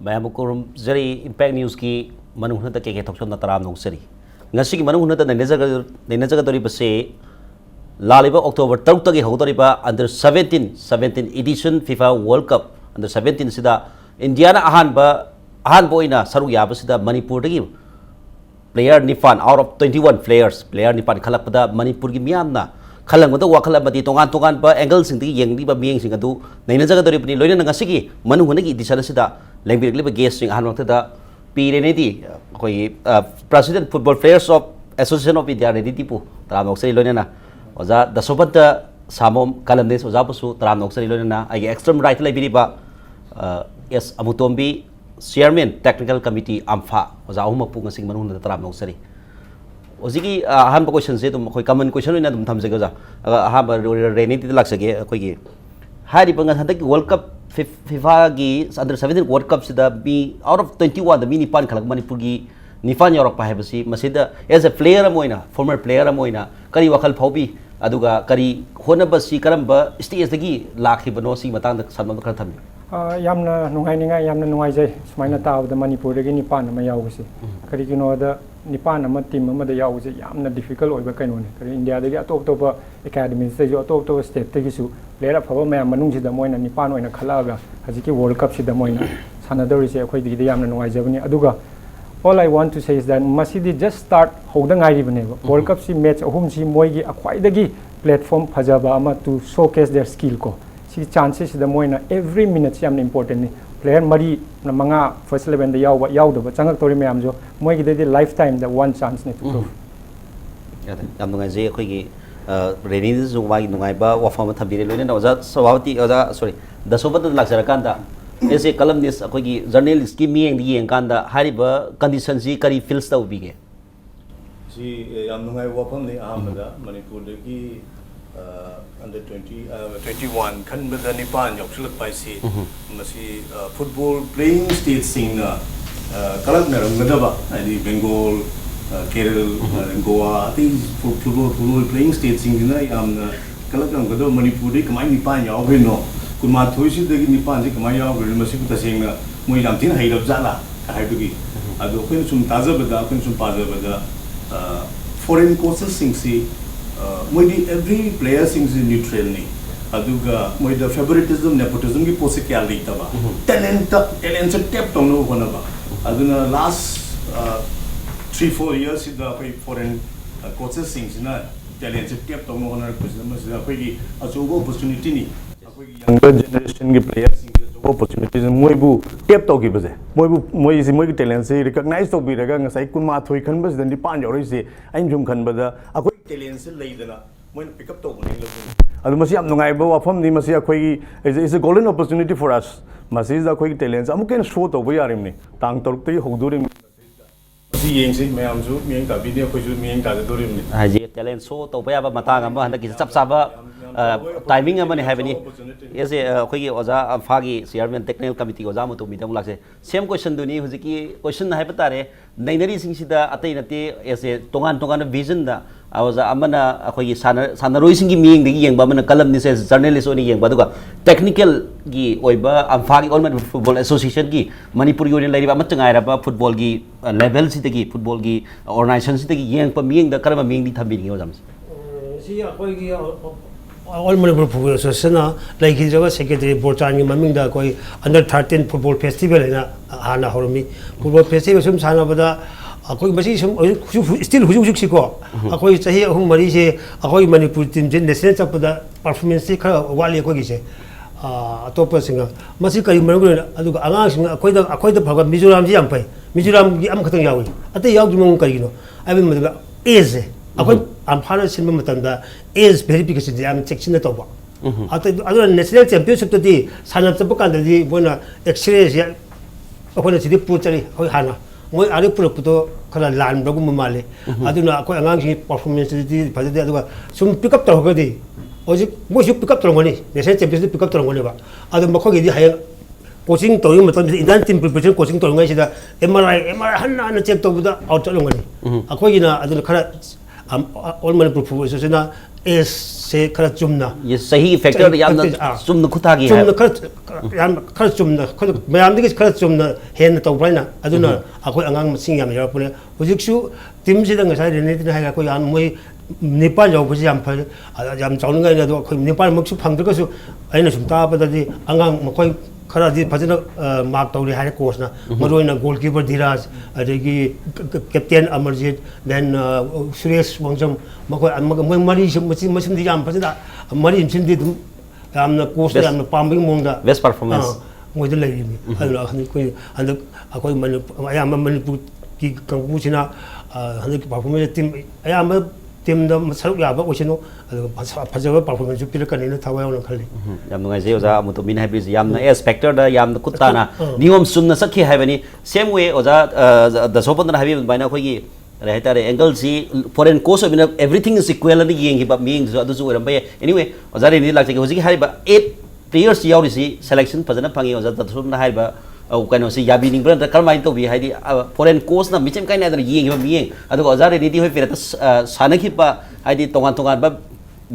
Ma'am quorum जरी impact news की मनु हुन तक के थोक्सन तराम नोंसरी ngasi की मनु हुन तक नैनजग तोरी बसे लालिबा अक्टोबर 3 तक हौतरिबा under 17 edition FIFA world cup under 17 सिदा इंडिया ना अहान बोइना सरुक याबसिदा मणिपुर दगी प्लेयर निफान आउट ऑफ 21 प्लेयर निफान खलपदा मणिपुर की मियामना खलंगद वाखल अमदी तोगान तोगान बा एंगल सिंग दी येंगदीबा मियेंग सिंग अदु नैनजग तोरिबनी लोइना ngasi की मनु हुन की एडिशन सिदा लेंबिरलिबा गेस्ट सिंग अहान वक्तदा पीरेनेदी कोई president football players of association of India ready पु तराम नोक्सरी लोइना ओजा दसोपत सामोम कलमनेस ओजा पुसु तराम नोक्सरी लोइना आई एक्सट्रीम राइट लाइबिरिबा S Amutombi chairman technical committee आम्फा ओजा अहुम पुंग सिंग मनु तराम नोक्सरी ओजिगी अहम क्वेश्चन से तुम कोई कॉमन क्वेश्चन ओइना तुम थमजे गजा अहम रेनीती लाक्सगे कोई हारि बंगा हंदक वर्ल्ड कप फीफा की अंडर 17 वर्ल्ड कप सिदा बी आउट ऑफ 21 द मी निपान खलक मणिपुर की निपान यौरक पाहेबसी मसिदा एज अ प्लेयर अमोइना फॉर्मर प्लेयर अमोइना करी वखल फाउबी अदुगा करी होनबसी करंबा स्टेज दगी लाखिबनो सी मतंग सनम खर थमी यामना नुंगाइनिंगा यामना नुंगाइजै सुमाइना तावदा मणिपुर दगी निपान अमा यावबसी करी किनोदा निपान अमा टीम अमदा यावबसी यामना डिफिकल्ट ओइबा कैनोने करी इंडिया दगी अतोप तोप एकेडमी से जो अतोप तोप स्टेट दगी सु प्लेयर अफबा मया मनुंग सिदा मोइना निपान ओइना खलागा हजिकी वर्ल्ड कप सिदा Moina सानादौरिसे अखोइ दगी यामना नुंगाइजबनी अदुगा all I want to say is that masidi just start hoda ngairibane world cup si match ahum si moigi akhwaidagi platform phajaba ama to showcase their skill ko si chances da moina every minute si amna important ni player mari na manga first 11 da yawda changak tori mayam jo moigi de lifetime the one chance ni to prove yam nungai je khoi gi reni zu wai nungai ba wafam thabire loina na oja sawati oja sorry dasobat laksara kanda ऐसे कलमनिस्ट अखोगी journalist की मियेंग दी येंकांदा हारिबा condition जी करी feels ता उबिगे जी याम नुंगाई वाफम ने आमदा Manipur दगी under 21 खनबदा निपान योक्सलक Pisces मसी football playing state सिंग कलक नरंगदबा आदि बंगाल केरल गोवा आदि football playing state सिंग ना याम कलक नरंगदो मणिपुर दगी कमाई निपान यावबेनो कुमाथोइसी दगी निपान से कमाई यावबेनो मसी तसेंगना मोइ यामथिन हैरब जाला हाइबगी अदो coin sum ताजबदा coin sum पाजबदा foreign coaches singsi moidi every player singsi neutral ni aduga moida favoritism nepotism ki pose kya leita ba talent se tap tong no hona ba aduna last 3-4 years ida koi foreign coaches singsi na talent se tap tong no hona position ma sida koi ki achogo opportunity ni akoi younger generation ki players singsi opportunities moibu tap to gi baje moibu moi talent se recognize to bi raga ngasai kunma thoi khan bas dan pan yoroi se aim jum khan bada akoi talent se leidana moina pick up to bani lo adu masi am nungai ba wafam ni masi akoi is a golden opportunity for us masi is akoi talent amu ken show to ba yarim ni tang toruk tai hogdorim si yeng si mayam su mieng ta video koi su mieng ta dorim ni ha je talent show to ba ya ba matang am handa ki chap chap timing अमने हैबनी ऐसे अखोगी ओजा Phagi chairman technical committee ओजा मतो मिदम लासे same question दुनी हुजिकी question है बतारे नैनरी सिंगसिदा अतै नते ऐसे तोगान तोगान विजन दा ओजा अमना अखोगी सानरोइ सिंगी मियंग दगी येंबा मन कलम नि से जर्नलिस्ट ओनी येंबा दुगा टेक्निकल गी ओइबा अम्फागी ऑलमन फुटबॉल एसोसिएशन की मणिपुर की ओने लाइबा अमत ngairaba फुटबॉल की लेवल सिदगी फुटबॉल की ऑर्गेनाइजेशन सिदगी येंग मियंग दा करम मियंग दी थबिनी ओजाम सी अखोगी ऑल मणिपुर फुटबॉल एसोसिएशन लाइक सेक्रेटरी बोर्चान की ममिंग दा कोई अंडर 13 फुटबॉल फेस्टिवल है हाना हरमी फुटबॉल फेस्टिवल सुम सानाबदा अखोई मसी सुम स्टिल हुजुक सिको अखोई चाहे अहुम मरी से अखोई मणिपुर टीम जे नेशनल चपदा परफॉर्मेंस से खरा वाली अखोई से अतोप सिंग मसी करी मरगुन अदुगा आंगा सिंग अखोई द फगा मिजोराम जी यम फै मिजोराम की अम खतंग यावी अते याव जुमंग करिनो आबे मदगा एज अखोई अम्फाना सिनमा मतंदा एज वेरिफिकेशन जे आम चेक सिन तोबा अदुगा नेशनल चैंपियनशिप तदी साना चप कांददी बोना एक्सपीरियंस या अखोना सिदि पुचरी होय हाना मोय आरे पुरपुतो खला लान बगुम माले अदुना अखोय आंगांग सि परफॉर्मेंस दि फजदे अदुगा सुम पिकअप तोगदी ओजि मोसु पिकअप तोंगनी नेशनल चैंपियनशिप पिकअप तोंगनी बा अदु मखोगी दि हाय कोचिंग तोय मतम इंडियन टीम प्रिपरेशन कोचिंग तोंगै सिदा एमआरआई हन्ना चेक तोबदा आउट चलोंगनी अखोगिना अदुना खरा ऑल मणिपुर फुटबॉल एसोसिएशन एस से खरा चुमना ये सही फैक्टर यामना चुमना खुतागी है चुमना खरा चुमना मैम दगी खरा चुमना हेन तौब्राइना अदुना अखोई अंगांग मसिंग याम यारपुने हुजिकसु टीम सिदा ngasai रेनेटिन हाइगा कोई आन मोई निपान यावबसि याम फा याम चाउनगाइ ना दो अखोई निपान मक्सु फंगद्रगसु अइना सुम ताबददि अंगांग मखोई खरा दी फजना मार्क तौरी हाइ कोर्सना मरोइना गोलकीपर धीराज अदगी कैप्टन अमरजीत देन सुरेश वंगजम मखोई मोई मरी मसिम दी याम फजना मरी सिम दी दुम यामना कोर्स यामना पामबि मोंगदा बेस्ट परफॉर्मेंस मोइद लेरिमी अदुना हनि कोई अंदक अखोई मन अयाम मणिपुर की कंगुसिना हनि परफॉर्मेंस टीम अयाम टीम द सरुक याबा ओसिनो फजब परफॉर्मेंस पिरकनिना थावायौना खलि याम नुंगाइजे ओजा अमुतो मिन हाइब्रिज यामना एस फैक्टर दा यामना कुत्ताना नियम सुमना सखि हाइबनी सेम वे ओजा दसोपन हाइबि बाइना खोगी रहतारे एंगल सी फॉरेन कोर्स बिना एवरीथिंग इज इक्वल अनि येंगी बा मींग जो अदुजु ओरम बे एनीवे ओजा रे नि लाक्चे होजि हाइबा 8 प्लेयर्स यावरिसि सिलेक्शन फजना फंगी ओजा दसोपन हाइबा कनो से याबी निंग्रन करमाइ तो भी हाइदि फॉरेन कोर्स ना मिचम काइना दन येंगी बा मियें अदु ओजा रे निदि होय पेरत सानखिपा हाइदि तोंगान तोंगान बा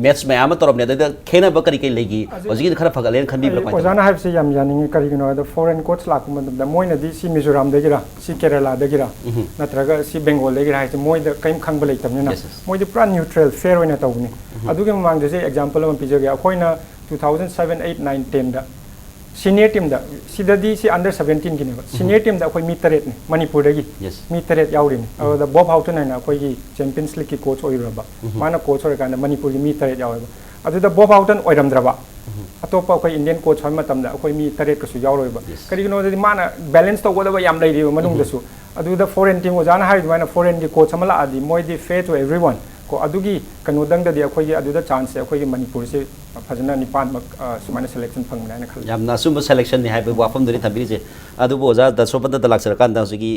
मैच में आम तौर में खेना कई कई लेगी हजी खर फगलें खी ओजाना है याम यानी कहीं फॉरेन कोच लाख मोदी मिजोराम केरला नत्रगा बेंगोल है मोद कई खंग लेतना मोदी पूरा न्यूट्रल फेयर होना तौनी ममांग एग्जाम्पल पीजगे अखोना 2007, 8, 9, 10 सीनियर टीम सी अंडर 17 की सीनियर टीम अखोई मी तरेट मणिपुर मी तरेट यावरीने बॉब हाउटन है अखोई चैंपियंस लीग की कोच होइरबा माना कोच होरकान मणिपुर की मी तरेट यावेबा बॉब हाउटन ओइरमद्रबा अतोप अखोई इंडियन कोच होय मतमदा अखोई मी तरेट कसु यावरोइबा करिगिनो माना बैलेंस तौगदबा याम लेरिबा मनुंगदसु फॉरेन टीम ओजाना हाइदुमाना फॉरेन की कोच अमला आदि मोइदि फेयर टू एवरीवन को अदुगी कनोदंगदि अखोई अदुदा चांस से अखोई मणिपुर से फजना निपान सुमाना सिलेक्शन फंगना खल यामना असुम सिलेक्शन नि हाइबे वाफम दरि थबिरिजे अदुबो ओजा दसोपद द लाक्सरकान दा होजिगी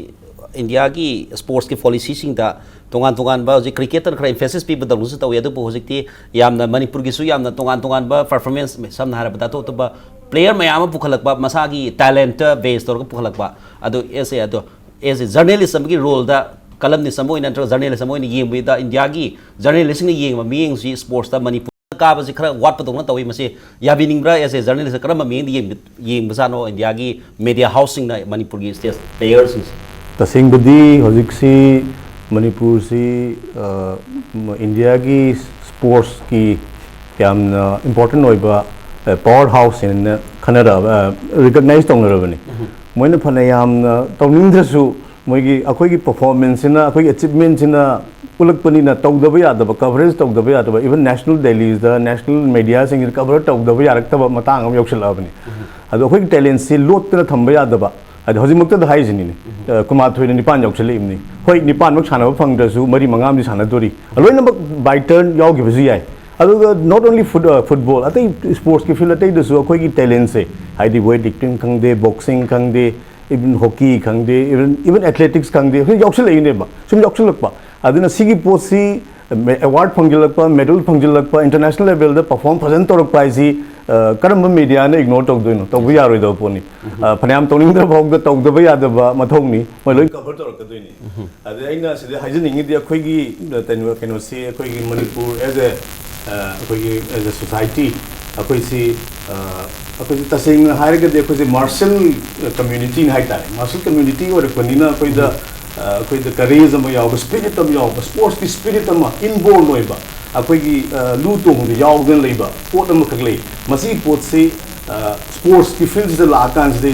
इंडिया की स्पोर्ट्स की पॉलिसी सिंग दा तोंगान तोंगान बा होजि क्रिकेटर खरा एम्फेसिस पी बदलुसु तवे अदुबो होजिकति यामना मणिपुर की सु यामना तोंगान तोंगान बा परफॉर्मेंस में समना हारबदा तो बा प्लेयर मयाम पुखलकबा मसागी टैलेंट बेस तोर पुखलकबा अदु एसे अदु एज ए जर्नलिस्ट की रोल दा कलम नि समोय नंतर जर्नलिस्ट समोय नि येंबदा इंडिया की जर्नलिस्ट नि येंबा मियेंग सि स्पोर्ट्स दा मणिपुर काबसे खरा वाटप दौना तवे मसे याबिनिंगब्रा एज ए जर्नलिस्ट करम मियेंग येंबसानो इंडिया की मीडिया हाउसिंग ना मणिपुर की स्टेट प्लेयर्स तसिंगबदी होजिकसी मणिपुर से इंडिया की स्पोर्ट्स की यामना इंपोर्टेंट होइबा पावर हाउस इन खनरा रिकॉग्नाइज तौनरबनी मोइना फने यामना तौनिंद्रसु मोइगी अखोइगी परफॉर्मेंस सिना अखोइगी अचीवमेंट सिना उलकपनी ना तौदब यादब कवरेज तौदब यादब इवन नेशनल डेलीज द नेशनल मीडिया सिंग कवर तौदब यारक्तब मतांग हम योक्सलाबनी अदो अखोइगी टैलेंट से लोतना थंब यादब अदो हजिमक्तद हाइजिनी कुमाथोइना निपान योक्सलेइमनी होय निपान मक सानब फंगदसु मरी मंगाम दि सानदोरी लोइनमक बाय टर्न यावगिबसु याय अदुगा नॉट ओनली फुटबॉल अतै स्पोर्ट्स की फील्ड अतै दसु अखोइगी टैलेंट से हाइदि वेट लिफ्टिंग खंगदे बॉक्सिंग खंगदे इवन हॉकी खंगदे इवन एथलेटिक्स खंगदे होय योक्सलेइनेबा सुम योक्सलकपा अदुना सिगी पोसी अवार्ड फंगलकपा मेडल फंगलकपा इंटरनेशनल लेवल द परफॉर्म फजन तोरकपा इसी करम मीडिया ने इग्नोर तौदोइनो तौबु यारोइदो पोनी फनाम तौनिंद्र भोग द तौदब यादबा मथौनी मै लोइ कवर तोरकदोइनी अदे आइना सिदे हाइजनिंगदि अखोइगी तैनो कैनो से अखोइगी मणिपुर एज ए सोसाइटी अखोइसी अखोइसी तसेंग हाइरगदि अखोइसी मार्शल कम्युनिटी हाइतारे मार्शल कम्युनिटी ओरकनिना अखोइदा अखोइदा करेज अमा याव स्पिरिट अमा याव स्पोर्ट्स की स्पिरिट अमा इनबोर्न होइबा अखोइगी लू तोंग यावगन लेबा पोट अमा खगले मसी पोट से स्पोर्ट्स की फील्ड से लाकान से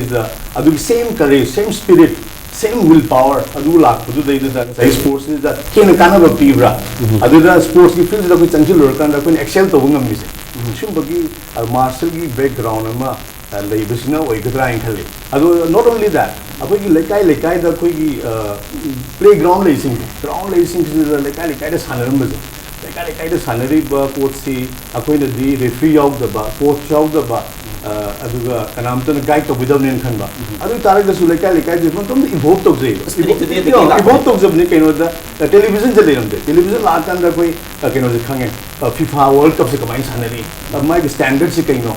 अदुगी same courage same spirit same will power अदु लाखदु दैदा स्पोर्ट्स इज द केन कानब पीब्रा अदुदा स्पोर्ट्स की फील्ड द चंचिल लरकान द एक्सेल तो ngamiसे सुबगी मार्शल की बैकग्राउंड अमा लेबसिना ओइगद्रा इन खले अदु नॉट ओनली दैट अखोइगी लेकाई लेकाई द अखोइगी प्लेग्राउंड लेसिंग ग्राउंड लेसिंग लेकाई लेकाई द सानरमबजे लेकाई लेकाई द सानरिबा कोचसी अखोइनदि रेफरी यावदबा कोच यावदबा अदुगा कनामतन गाइड तौबिदबनेन खनबा अदु तारगसु लेकाई लेकाई जे मतम इवॉल्व तौजे इवॉल्व तौजबने कैनोदा टेलीविजन जे लेरमदे टेलीविजन लाकान द कोई कैनो जे खंगे फीफा वर्ल्ड कप से कमाई सानरी माइग स्टैंडर्ड से कैनो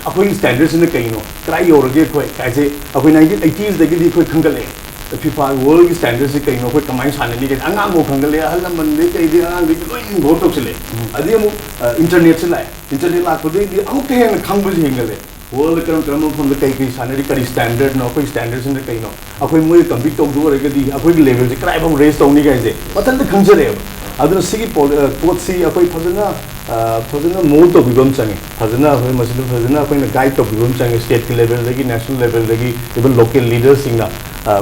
अखोई स्टैंडर्ड से कैनो क्राई योरगे कोई कैसे अखोई 1980s दगी कोई खंगले FIFA World की स्टैंडर्ड से कहीं कोई कमाई साने नहीं कहते अंगांग वो खंगले हल्ला मंदे कहीं दे अंगांग दे लोग बहुत तो चले अभी हम इंटरनेट से लाए इंटरनेट लाख बदे दे हम कहीं खंग बजे हिंगले वर्ल्ड करम फोन कहीं साने कहीं स्टैंडर्ड ना कोई स्टैंडर्ड से कहीं ना अकोई मुझे कम्पीट तो जो रहेगा दी अकोई लेवल से कराए हम रेस तो नहीं कहीं मतलब तो खंग चले अब सिगी पोट सी अकोई फजना मोड तो विगम चंगे फजना अकोई मसले फजना अकोई गाइड तो विगम चंगे स्टेट की लेवल लगी नेशनल लेवल लगी इवन लोकल लीडर्स सिंगना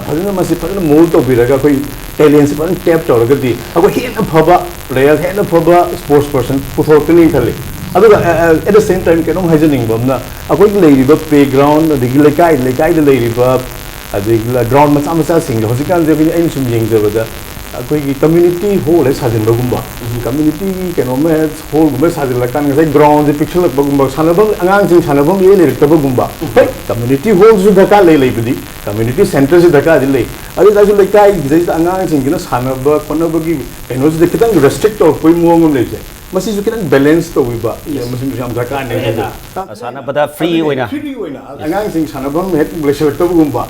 फजना मसे फजना मोड तो बिरगा कोई टैलेंट से फजना टैप तौरगदी अकोई हेन फबा प्लेयर हेन फबा स्पोर्ट्स पर्सन पुथोरकनी खले अदुगा एट द सेम टाइम केनो हाइजनिंग बमना अकोई लेरिबा प्लेग्राउंड अदगी लेकाई द लेरिबा अदगी ग्राउंड मचा मचा सिंग हजिकान जे बिनि एनि सुम येंगजबदा अखोई कम्युनिटी हॉल है साजिनबगुम्बा कम्युनिटी की केनो में हॉल गुम्बा साजिनलकान गसे ग्राउंड जे पिक्चरलबगुम्बा सानबम अंगांगसिंग सानबम ये लेरतबगुम्बा भाई कम्युनिटी हॉल जो दरकार लेबदी कम्युनिटी सेंटर से दरकार ले अदि दाजु लेकाई जे अंगांगसिंग किनो सानब कोनबगी केनो जे खितंग रेस्ट्रिक्ट तो कोई मुंगम लेजे मसी जो कितन बैलेंस तो विबा ये मसी हम दरकार नहीं साना बदा फ्री होइना अंगांगसिंग सानबम हेत ब्लेसलक्तबगुम्बा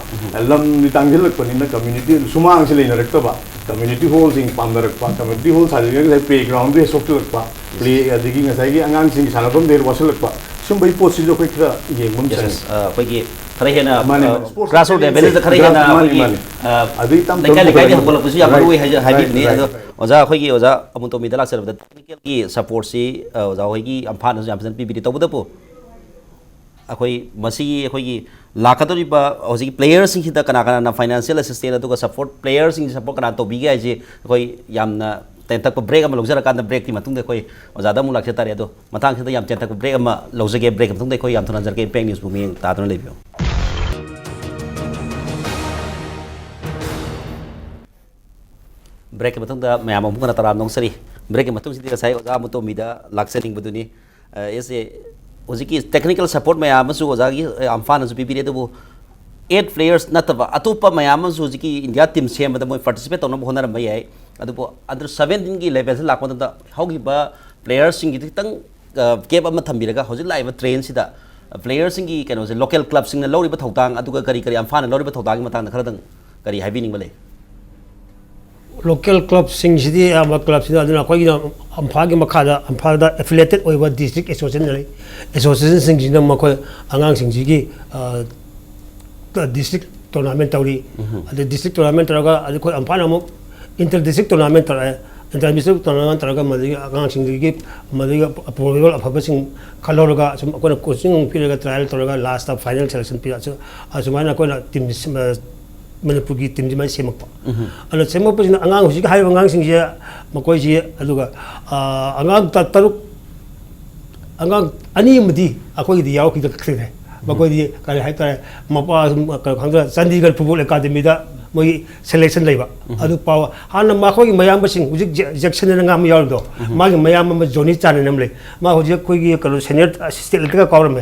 लम नितांगलकपनिना कम्युनिटी सुमांग से लेनरक्तबा कम्युनिटी हॉल सिंग पांदरक्पा कम्युनिटी हॉल साजिनगे प्लेग्राउंड भी सोक्तलक्पा प्ले अदगी नसाई अंगांगसिंग सानबम देर वासलक्पा सुंबई पोस्ट जो कोई खरा येंगम चंग अखोई खरे हेना ग्रास रूट लेवल द खरे हेना अदि तम लेकाई दे हबल पुसि याम रुई हाबि नि अदो ओजा अखोई ओजा अमुतो मिदा लाक्सरबद टेक्निकल की सपोर्ट सी ओजा होई अम्फान याम फजन पीबी तबदपो अखोई मसी अखोई लाखदोरिबा होजी प्लेयर सिंग हिदा कना कना फाइनेंशियल असिस्टेंट अदुगा सपोर्ट प्लेयर सिंग सपोर्ट कना तो बिगे आइजे अखोई यामना तेंतक ब्रेक अमा लौजरा कान ब्रेक की मतुंग दे कोई ओजादा मु लाक्से तारे अदो मतांग हिदा याम तेंतक ब्रेक अमा लौजगे ब्रेक मतुंग दे कोई याम थना जरके पेंग न्यूज़ बुमिंग तादन लेबियो ब्रेक के मतुंग दा मयाम अमुकना तराम नोंसरी ब्रेक के मतुंग सिदि साइ ओजा मुतो मिदा लाक्सेनिंग बदुनी एसे होजिकी टेक्निकल सपोर्ट मयाम सु ओजागी अम्फान सु पीबी देबो 8 प्लेयर्स नतबा अतोपा मयाम सु होजिकी इंडिया टीम सेमदा मोय पार्टिसिपेट तौन होनर मै याय अदुबो अंडर 17 की लेवल से लाखोदा हौगिबा प्लेयर्स सिंग की तंग केप अमा थंबिरगा होजि लाइव ट्रेन सिदा प्लेयर्स सिंग की केनो से लोकल क्लब सिंग लौरिबा थौतांग अदुगा करी करी अम्फान लौरिबा थौतांग मतंग खरदंग करी हाइबिनिंग बले लोकल क्लब सिंगसिदी आम क्लब सिदा अदुना कोई अम्फागी मखादा अम्फादा एफिलिएटेड ओइबा डिस्ट्रिक्ट एसोसिएशन ले एसोसिएशन सिंगसिना मखोय आंगांग सिंगसिगी डिस्ट्रिक्ट टूर्नामेंट तौरी अदे डिस्ट्रिक्ट टूर्नामेंट तरगा अदे कोई अम्फान अमु इंटर डिस्ट्रिक्ट टूर्नामेंट तरा इंटर डिस्ट्रिक्ट टूर्नामेंट तरगा मदि आंगांग सिंगसिगी मदि प्रोबेबल अफबसिंग खलोरगा सम कोना कोचिंग पिरगा ट्रायल तरगा लास्ट ऑफ फाइनल सिलेक्शन पिरा असुमाना कोना टीम मनपुर की टीम जिमाई सेमक अन सेमक पसिना अंगांग हुसी हाइ अंगांग सिंगजे मकोइ जी अदुगा अंगांग तरुक अंगांग अनि मदि अकोइ दि याव की दखरे मकोइ दि काय हाइ तारे मपा खंगरा चंडीगढ़ फुटबॉल एकेडमी दा मोइ सिलेक्शन लेबा अदु पाव हान मखोइ मयाम बसिंग हुजी जक्सन नंगाम यावदो मागी मयाम म जोनी चाने नमले मा हुजी कोइ की कलो सीनियर असिस्टेंट लेका कॉलम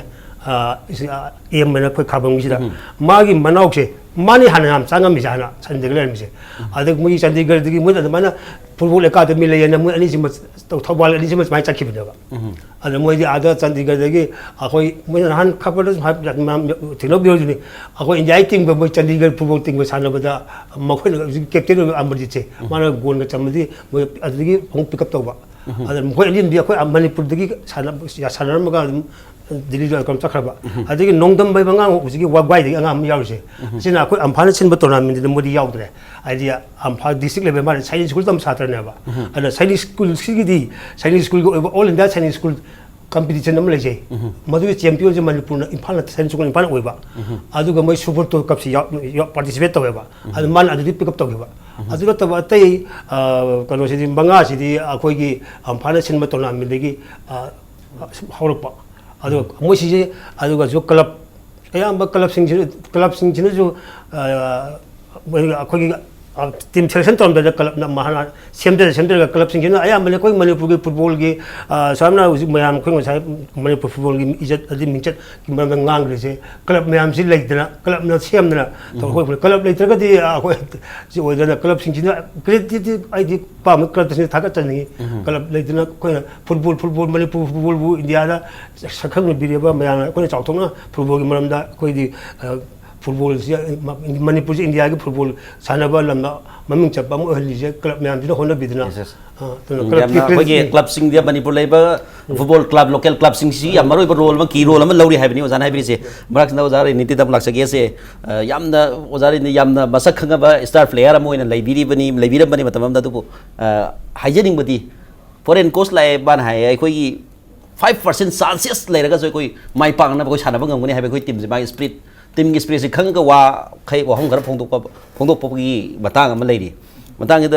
एम मैंने कोई खाबंगीसिदा मागी मनाउसे मानी हाना हम चांगम मिजाना चंडीगढ़ मिसे अदग मुई चंडीगढ़ दगी मुद अदमाना फुटबॉल एकेडमी लेयना मुई अनि सिम थौबाल अनि सिम माइ चखिबदगा अद मुई आदा चंडीगढ़ दगी अखोई मुई हान खबर थिनो बियोजनी अखोई इंडिया टीम बे मुई चंडीगढ़ फुटबॉल टीम सानबदा मखोई कैप्टन अमरजीत से माना गोल चमदी मुई अदगी हों पिकअप तौबा अद मुई अनि बि अखोई मणिपुर दगी सानरमगा दिल्ली कम चखरबा अदगी नोंदम बै बंगा हुजिगी वागवाई दगी अंगाम यावसे सिना अखोई अम्फान सिनबा टूर्नामेंट मोदी यावद्रे आइडिया अम्फा डिस्ट्रिक्ट लेवल माने साइनिक स्कूल तम सात्रनेबा अन साइनिक स्कूल सिगिदी साइनिक स्कूल को all India Sainik school competition नम लेजे मधु चैंपियन जे मणिपुर इम्फाल साइनिक स्कूल इम्फाल ओइबा अदुगा मै सुपर टो कप से पार्टिसिपेट तवेबा अद मान अदुदी पिकअप तवेबा अदुगा तब अतै कनो सिदी बंगा सिदी अखोइगी अम्फान सिनबा टूर्नामेंट दगी हौरपा अदुगा मोसिजे अदुगा जो क्लब अयाम क्लब सिंह जो अखोइगी टीम सिलेक्शन तौर क्लब महाना सेमदर क्लब सिंह अयाम कोई मणिपुर की फुटबॉल की सामना मैम कोई मणिपुर फुटबॉल की इज्जत मिंचत की मरम गांग्रेसे क्लब मैम से लेदना क्लब न सेमदना तो कोई क्लब लेत्रगदी अखोई ओदना क्लब सिंह क्रेडिट आईदी पाम क्लब से थागतनी क्लब लेदना कोई फुटबॉल मणिपुर फुटबॉल बु इंडिया दा सखंग बिरेबा मैम कोई चाउथोना फुटबॉल की मरमदा कोई फुटबॉल से मणिपुर से इंडिया के फुटबॉल सानबा लम्बा ममिंग चप्पा मो हलीजे क्लब में आंदिनो होना बिदना हां तो क्लब की क्लब सिंह दिया मणिपुर लेबा फुटबॉल क्लब लोकल क्लब सिंह सी अमरो रोल में की रोल में लौरी हाइबनी ओजान हाइबनी से मरक ना ओजार नीति तब लाग सके से यामना ओजार नि यामना मसक खंगबा स्टार प्लेयर अमोइन लेबिरबनी लेबिरबनी मतम अमदा दुबो हाइजेनिंग बदी फॉरेन कोस्ट लाए बान हाय अखोई 5% चांसेस लेरगा जो कोई माइ पांगना कोई सानबा ngमगनी हाइबे कोई टीम से माइ स्प्लिट टीम की स्प्लिट से खंग का वा खै वहम घर फोंदोपगी मतंग अमा लेरी मतंग द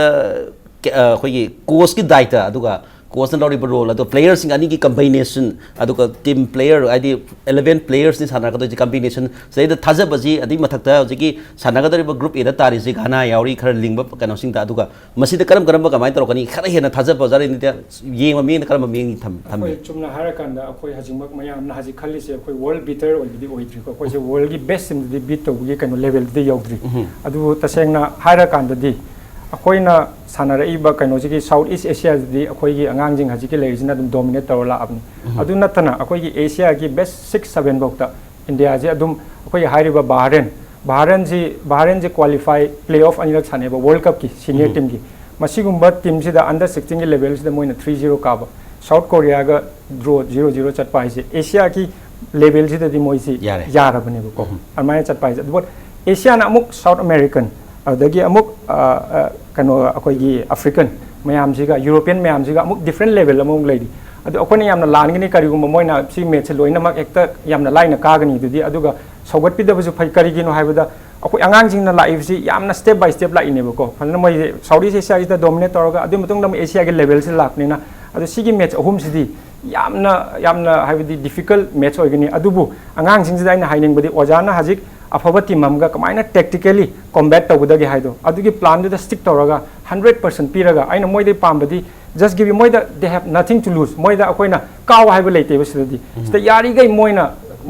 अखोई कोच की दायित्व अदुगा कोच ना लौरिबा रोल अदो प्लेयर्स सिंग अनी की कॉम्बिनेशन अदुगा टीम प्लेयर आदि 11 प्लेयर्स नि सानागदो जी कॉम्बिनेशन सेद थाजबजी अदि मथक्ता हजिकी सानागदरिबा ग्रुप ए दा तारि जी गाना यावरी खर लिंगबा कनो सिंग दा अदुगा मसिद करम करम कमाय तरोकनी खर हेना थाजबा जारि नि येंग मेंग करम मेंग थम चुमना हारकांदा अखोई हजिमक मयाम ना हजि खल्लिसे अखोई वर्ल्ड बीटर ओइदि ओइद्रि को अखोई से वर्ल्ड की बेस्ट सिम दि बीट तौगी कनो लेवल दि यौद्रि अदु तसेंगना हारकांदा दि अखोइना सानरइबा कइनोजिकी साउथ ईस्ट एशिया दि अखोइगी अंगांजिंग हजिकी लेजिना दुम डोमिनेट तौर लाअबनी अदु नतना अखोइगी एशिया की बेस्ट 6-7 बौता इंडिया जे अदुम अखोइ हारिबा बहरेन जी क्वालिफाई प्लेऑफ अनिरक सानेबा वर्ल्ड कप की सीनियर टीम की मसिगुम्बा टीम सिदा अंडर 16 की लेवल सिदा मोइना 3-0 काबा साउथ कोरिया गा ड्रॉ 0-0 चटपा हाइसे एशिया की लेवल सिदा दि मोइसी यारबनेबको अरमाय चटपा हाइसे अदु एशिया ना अमुक साउथ अमेरिकन अदगी अमुक कनो अखोइगी अफ्रीकन मयामजिगा यूरोपियन मयामजिगा अमुक डिफरेंट लेवल अमुक लेदी अदु अखोइना यामना लानगनी करिगुम मोइना सी मैच लोइनमक एकता यामना लाइना कागनी दुदी अदुगा सौगटपिदबसु फै करिगिनो हाइबदा अखोइ अंगांजिंगना लाइबसि यामना स्टेप बाय स्टेप लाइनेबको फलना मोइ साउथ ईस्ट एशिया इदा डोमिनेट तौरगा अदु मतुंगदम एशिया के लेवल से लापनिना अदु सिगी मैच अहुम सिदी यामना हाइबदी डिफिकल्ट मैच होइगनी अदुबु अंगांजिंगसिदा आइना हाइनिंगबदी ओजाना हजिक अफब टीम अमगा कमाइना टेक्टिकली कॉम्बैट तौगदगे हाइदो अदुगी प्लान दुदा स्टिक तौरगा 100% पीरगा आइना मोइदे पामबदी जस्ट गिव यू मोइदा they have nothing to lose मोइदा अखोइना काव हाइबो लेते बसददी सिदा यारिगै मोइना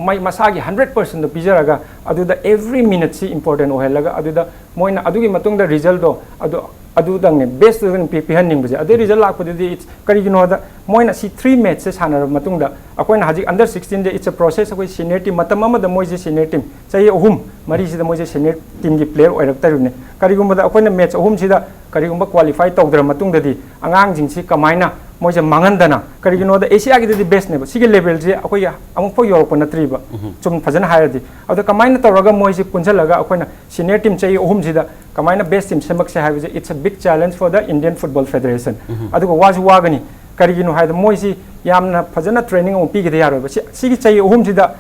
मै मसागी 100% पिजरगा अदुदा एवरी मिनट सी इंपोर्टेंट ओहेलगा अदुदा मोइना अदुगी मतुंगदा रिजल्ट दो अदुदंगने बेस्ट पिहनिंग बजे अदे रिजल्ट लापददी इट्स करिगिनोदा मोइना सी 3 मैच से सानर मतुंगदा अखोइना हजि अंडर 16 दे इट्स अ प्रोसेस अखोइ सीनियर टीम मतम अमदा मोइजे सीनियर टीम चाहि अहुम मरी सिदा मोइजे सीनियर टीम की प्लेयर ओइरक्तरुने करिगुमदा अखोइना मैच अहुम सिदा करिगुम क्वालिफाई तौदर मतुंगददी अंगांजिंगसी कमाइना मोइजे मांगंदना करिगिनोदा एशिया की बेस्ट ने सिगे लेवल से अखोइ अमुफो योरप नत्रिबा चुम फजन हायरदी अदा कमाइना तौरगा मोइजे पुंजलगा अखोइना सीनियर टीम चाहि अहुम सिदा कमाइना बेस्ट टीम सेमक्से हाइबजे it's a big challenge for the Indian football federation अदुगा वाजु वागनी करिगिनो हाइद मोइसी यामना फजना ट्रेनिंग ओ पीगदे यारोबा सिगी चाहि अहुम सिदा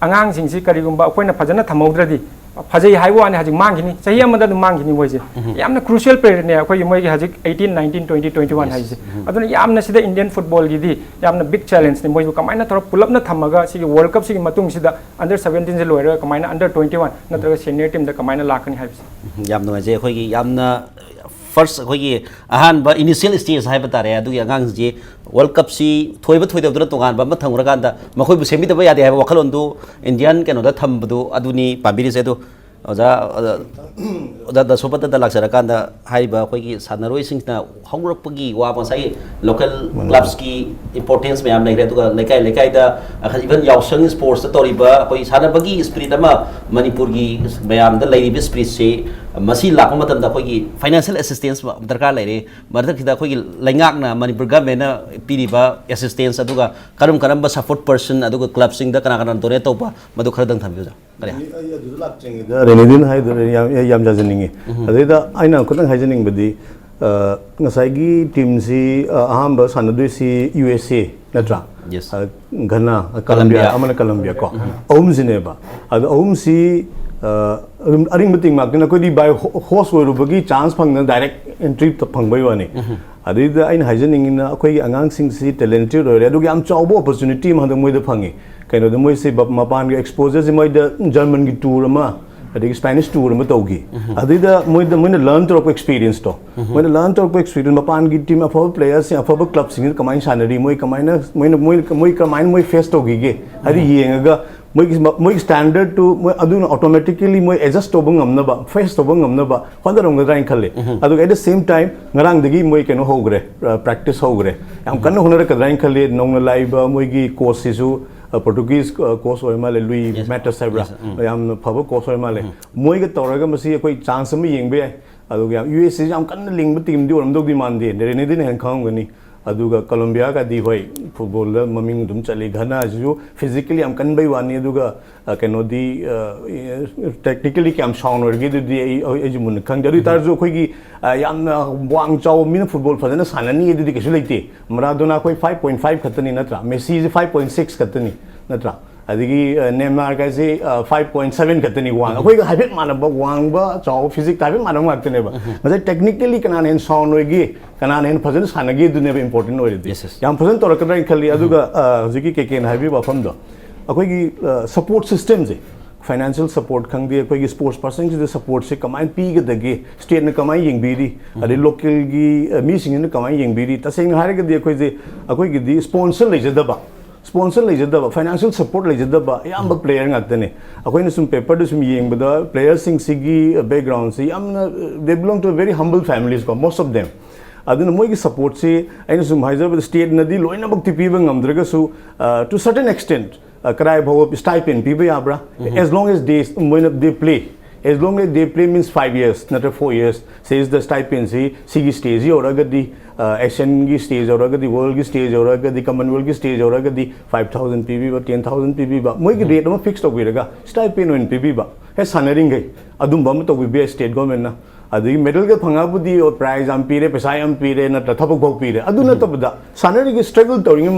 अंगांसिंगसी करिगुम्बा अखोइना फजना थमौद्रदी फजै हाइबो आने हजिक मांगिनी चाहि अमदा मांगिनी मोइजे यामना क्रूशियल प्लेयर ने अखोइ मोइगे हजिक 18 19 20 21 हाइजे अदुना यामना सिदा इंडियन फुटबॉल गिदी यामना बिग चैलेंज ने मोइबो कमाइना थोर पुलअपना थमगा सिगी वर्ल्ड कप सिगी मतुंग सिदा अंडर 17 जे लोयरा कमाइना अंडर 21 नत्रगा सीनियर टीम दा कमाइना लाखनी हाइबसे याम नुवाजे अखोइगी यामना फर्स्ट अखोइगी अहानबा इनिशियल स्टेज हाइबा तारे अदुगी अगांग जे वर्ल्ड कप सी थोइबा थोइदबदुना तोगान बा थंगरकांदा मखोइबु सेमिदबा यादे हाइबा वखलोंदु इंडियन केनोदा थंबदु अदुनी पाबिरिसे दो ओजा ओदा सोपत दा लाक्सरकांदा हाइबा अखोइगी सानरोइसिंगना हौरपगी वा मसाई लोकल क्लब्स की इंपोर्टेंस मैम लेरे अदुगा लेकाई लेकाई दा इवन याउसंग स्पोर्ट्स तोरिबा अखोइ सानबगी स्पिरिट अमा मणिपुर की मैम दा लेरिबि स्पिरिट से मसी लाखो मतम दा अखोइगी फाइनेंशियल असिस्टेंस दरकार लेरे मरदखिदा अखोइगी लैंगाकना मणिपुर गवर्नमेंट पीरिबा असिस्टेंस अदुगा करम करम सपोर्ट पर्सन अदुगा क्लब सिंग दा कना कना डोनेट तौबा मदु खरदंग थम्बिउजा रेनिदिन याम जाजनिंगे अदेदा आइना खतंग हाइजनिंगबदी ngसाइगी टीम सी अहम सानदुसी यूएसए नत्रा घना कोलंबिया अमन कोलंबिया को अहुम सिनेबा अद अहुम सी अरिंग मतिंग माकना कोदी बाय होस्ट ओरुबगी चांस फंगना डायरेक्ट एंट्री तो फंगबय वानी अदिदा आइन हाइजनिंगिना अखोई अंगांग सिंग सी टैलेंटेड ओरे अदुगी आम चावबो opportunity Mahad Moid fungi कइनो the मोइ से मपान के एक्सपोजर से मोइद जर्मन की टूर अमा अदि स्पेनिश टूर अमा तौगी अदिदा मोइद लर्न टू एक्सपीरियंस तो मोइद लर्न टू एक्सपीरियंस मपान की टीम अफब प्लेयर्स से अफब क्लब सिंग कमाइन सानरी मोइ कमाइन मोइ कमाइन मोइ फेस तौगी गे अदि येंगा मोइ स्टैंडर्ड टू मोइ अदुना ऑटोमेटिकली मोइ एडजस्ट तौब ngamnaba फेस तौब ngamnaba होदरंगद्राइन खले अदु at the same time ngarang dagi मोइ केनो होग्रे प्रैक्टिस होग्रे याम कन्न होनर कद्राइन खले नोंग लाइबा मोइ की कोच सिसु Portuguese course oil male Louis Matter Sabra yam phaba course oil male moi ga tawraga masi koi chance ma yengbe aduga US yam kan lingba team di oram dog di mande ne din han khang gani aduga Colombia ka di hoi football la maming dum chali Ghana ju physically am kan bai wani aduga keno di technically kam sound orgi di ai mun khang jari tar jo khoi gi yam wang chau min football phadana sanani di kesu leite Maradona khoi 5.5 khatani natra Messi is 5.6 khatani natra adigi Neymar ka se 5.7 khatani wang khoi ga habit manaba wang ba chau physics ta habit manam ngakte ne ba ma technically kana nen sound orgi kana nen phadana sanagi du ne important oi di yam phadana tor ka khali aduga jiki ke na habi ba pham do akhoi gi support system je financial support khang di akhoi gi sports person gi support se kamai pi ga dagi state na kamai yeng biri adi local gi mi sing na kamai yeng biri ta sing har ga di akhoi je akhoi gi di sponsor le jada ba sponsor le jada ba financial support le jada ba yam ba player ngakte ne akhoi na sum paper de sum yeng ba da players sing sigi background se yam they belong to very humble families ko most of them aduna moi gi support se aina sum haiza ba state na di loina bak ti pi ba ngamdraga su to certain extent krai bhaw stipend pi ba abra as long as they play as long as they play means 5 years not 4 years says the stipend se sigi stage ora ga di Asian gi stage ora ga di world gi stage ora ga di Commonwealth gi stage ora ga di 5000 pb ba 10000 pb ba moi gi rate ma fix to ga stipend on pb ba he sanaring gai adum ba ma to bi state government na adigi medal ga phanga budi or prize am pire pesa am pire na thapok bok pire aduna to bada sanari gi struggle tawring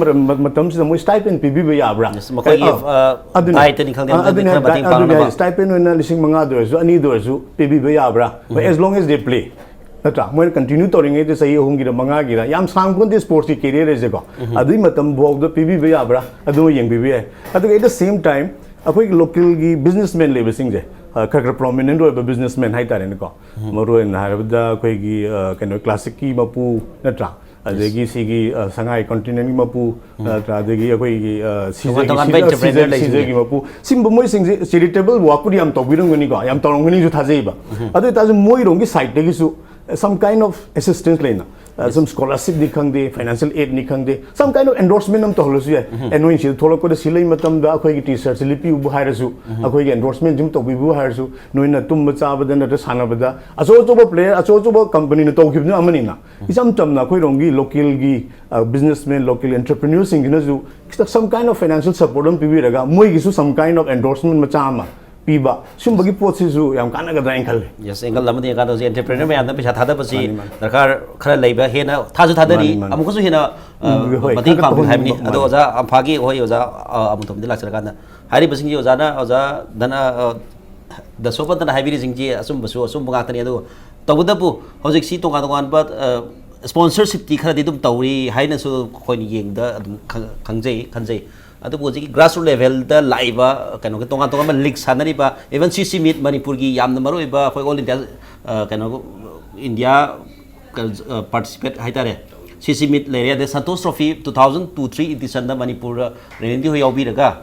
matam se mo stipend pb ba ya bra makai diet ni khang dem stipend na lising manga do so ani do so pb ba ya bra as long as they play natra mo continue tawring e sahi hum gi manga gi yam sang kun di sports ki career je ko adui matam bok do pb ba ya bra adu yeng pb adu at the same time akoi local gi businessmen le sing je khakra prominent oi businessman hai tare ne ko maro en harabda koi gi kano classic ki mapu natra adegi sigi sangai continent gi mapu natra adegi koi gi season gi mapu simbo moi sing charitable work puri am tobirong ni ko am torong ni ju thajei ba adu ta ju moi rong gi side de gi su some kind of assistance lena some scholarship di khang de financial aid ni khang de some kind of endorsement am to holo su annoying shi tholo ko de silai matam da akhoi gi t-shirt lipi u haira su akhoi gi endorsement jum to bi bu haira su noina tum cha ba da na da sana ba da aso player aso company na to gi na amani na isam tam na khoi rong gi local gi businessmen local entrepreneurs sing na su some kind of financial support am pi raga moi gi su some kind of endorsement ma cha ma piba sum bagi pot si su yam kana ga drain khal yes engal lamadi ka do entrepreneur me anda pesa thada pasi darkar khara leiba hena thaju thadari amuko su hena mati pam haibni ado oza amphagi hoi oza amutom dila chara kana hari basing ji oza na oza dana da sopan dana haibiri jingji asum basu asum bunga tani ado tabudapu hojik si tonga tongan ba sponsorship ti khara di dum tawri haina su khoi ni yeng da khanjei adu boji ki grassroots level da laiba kano ke tonga league sanari ba even CC meet Manipur gi yamna maroi ba khoi all India kano India participate haitare CC meet leria de Santos Trophy 2002-3 edition da Manipur rendi ho yawi daga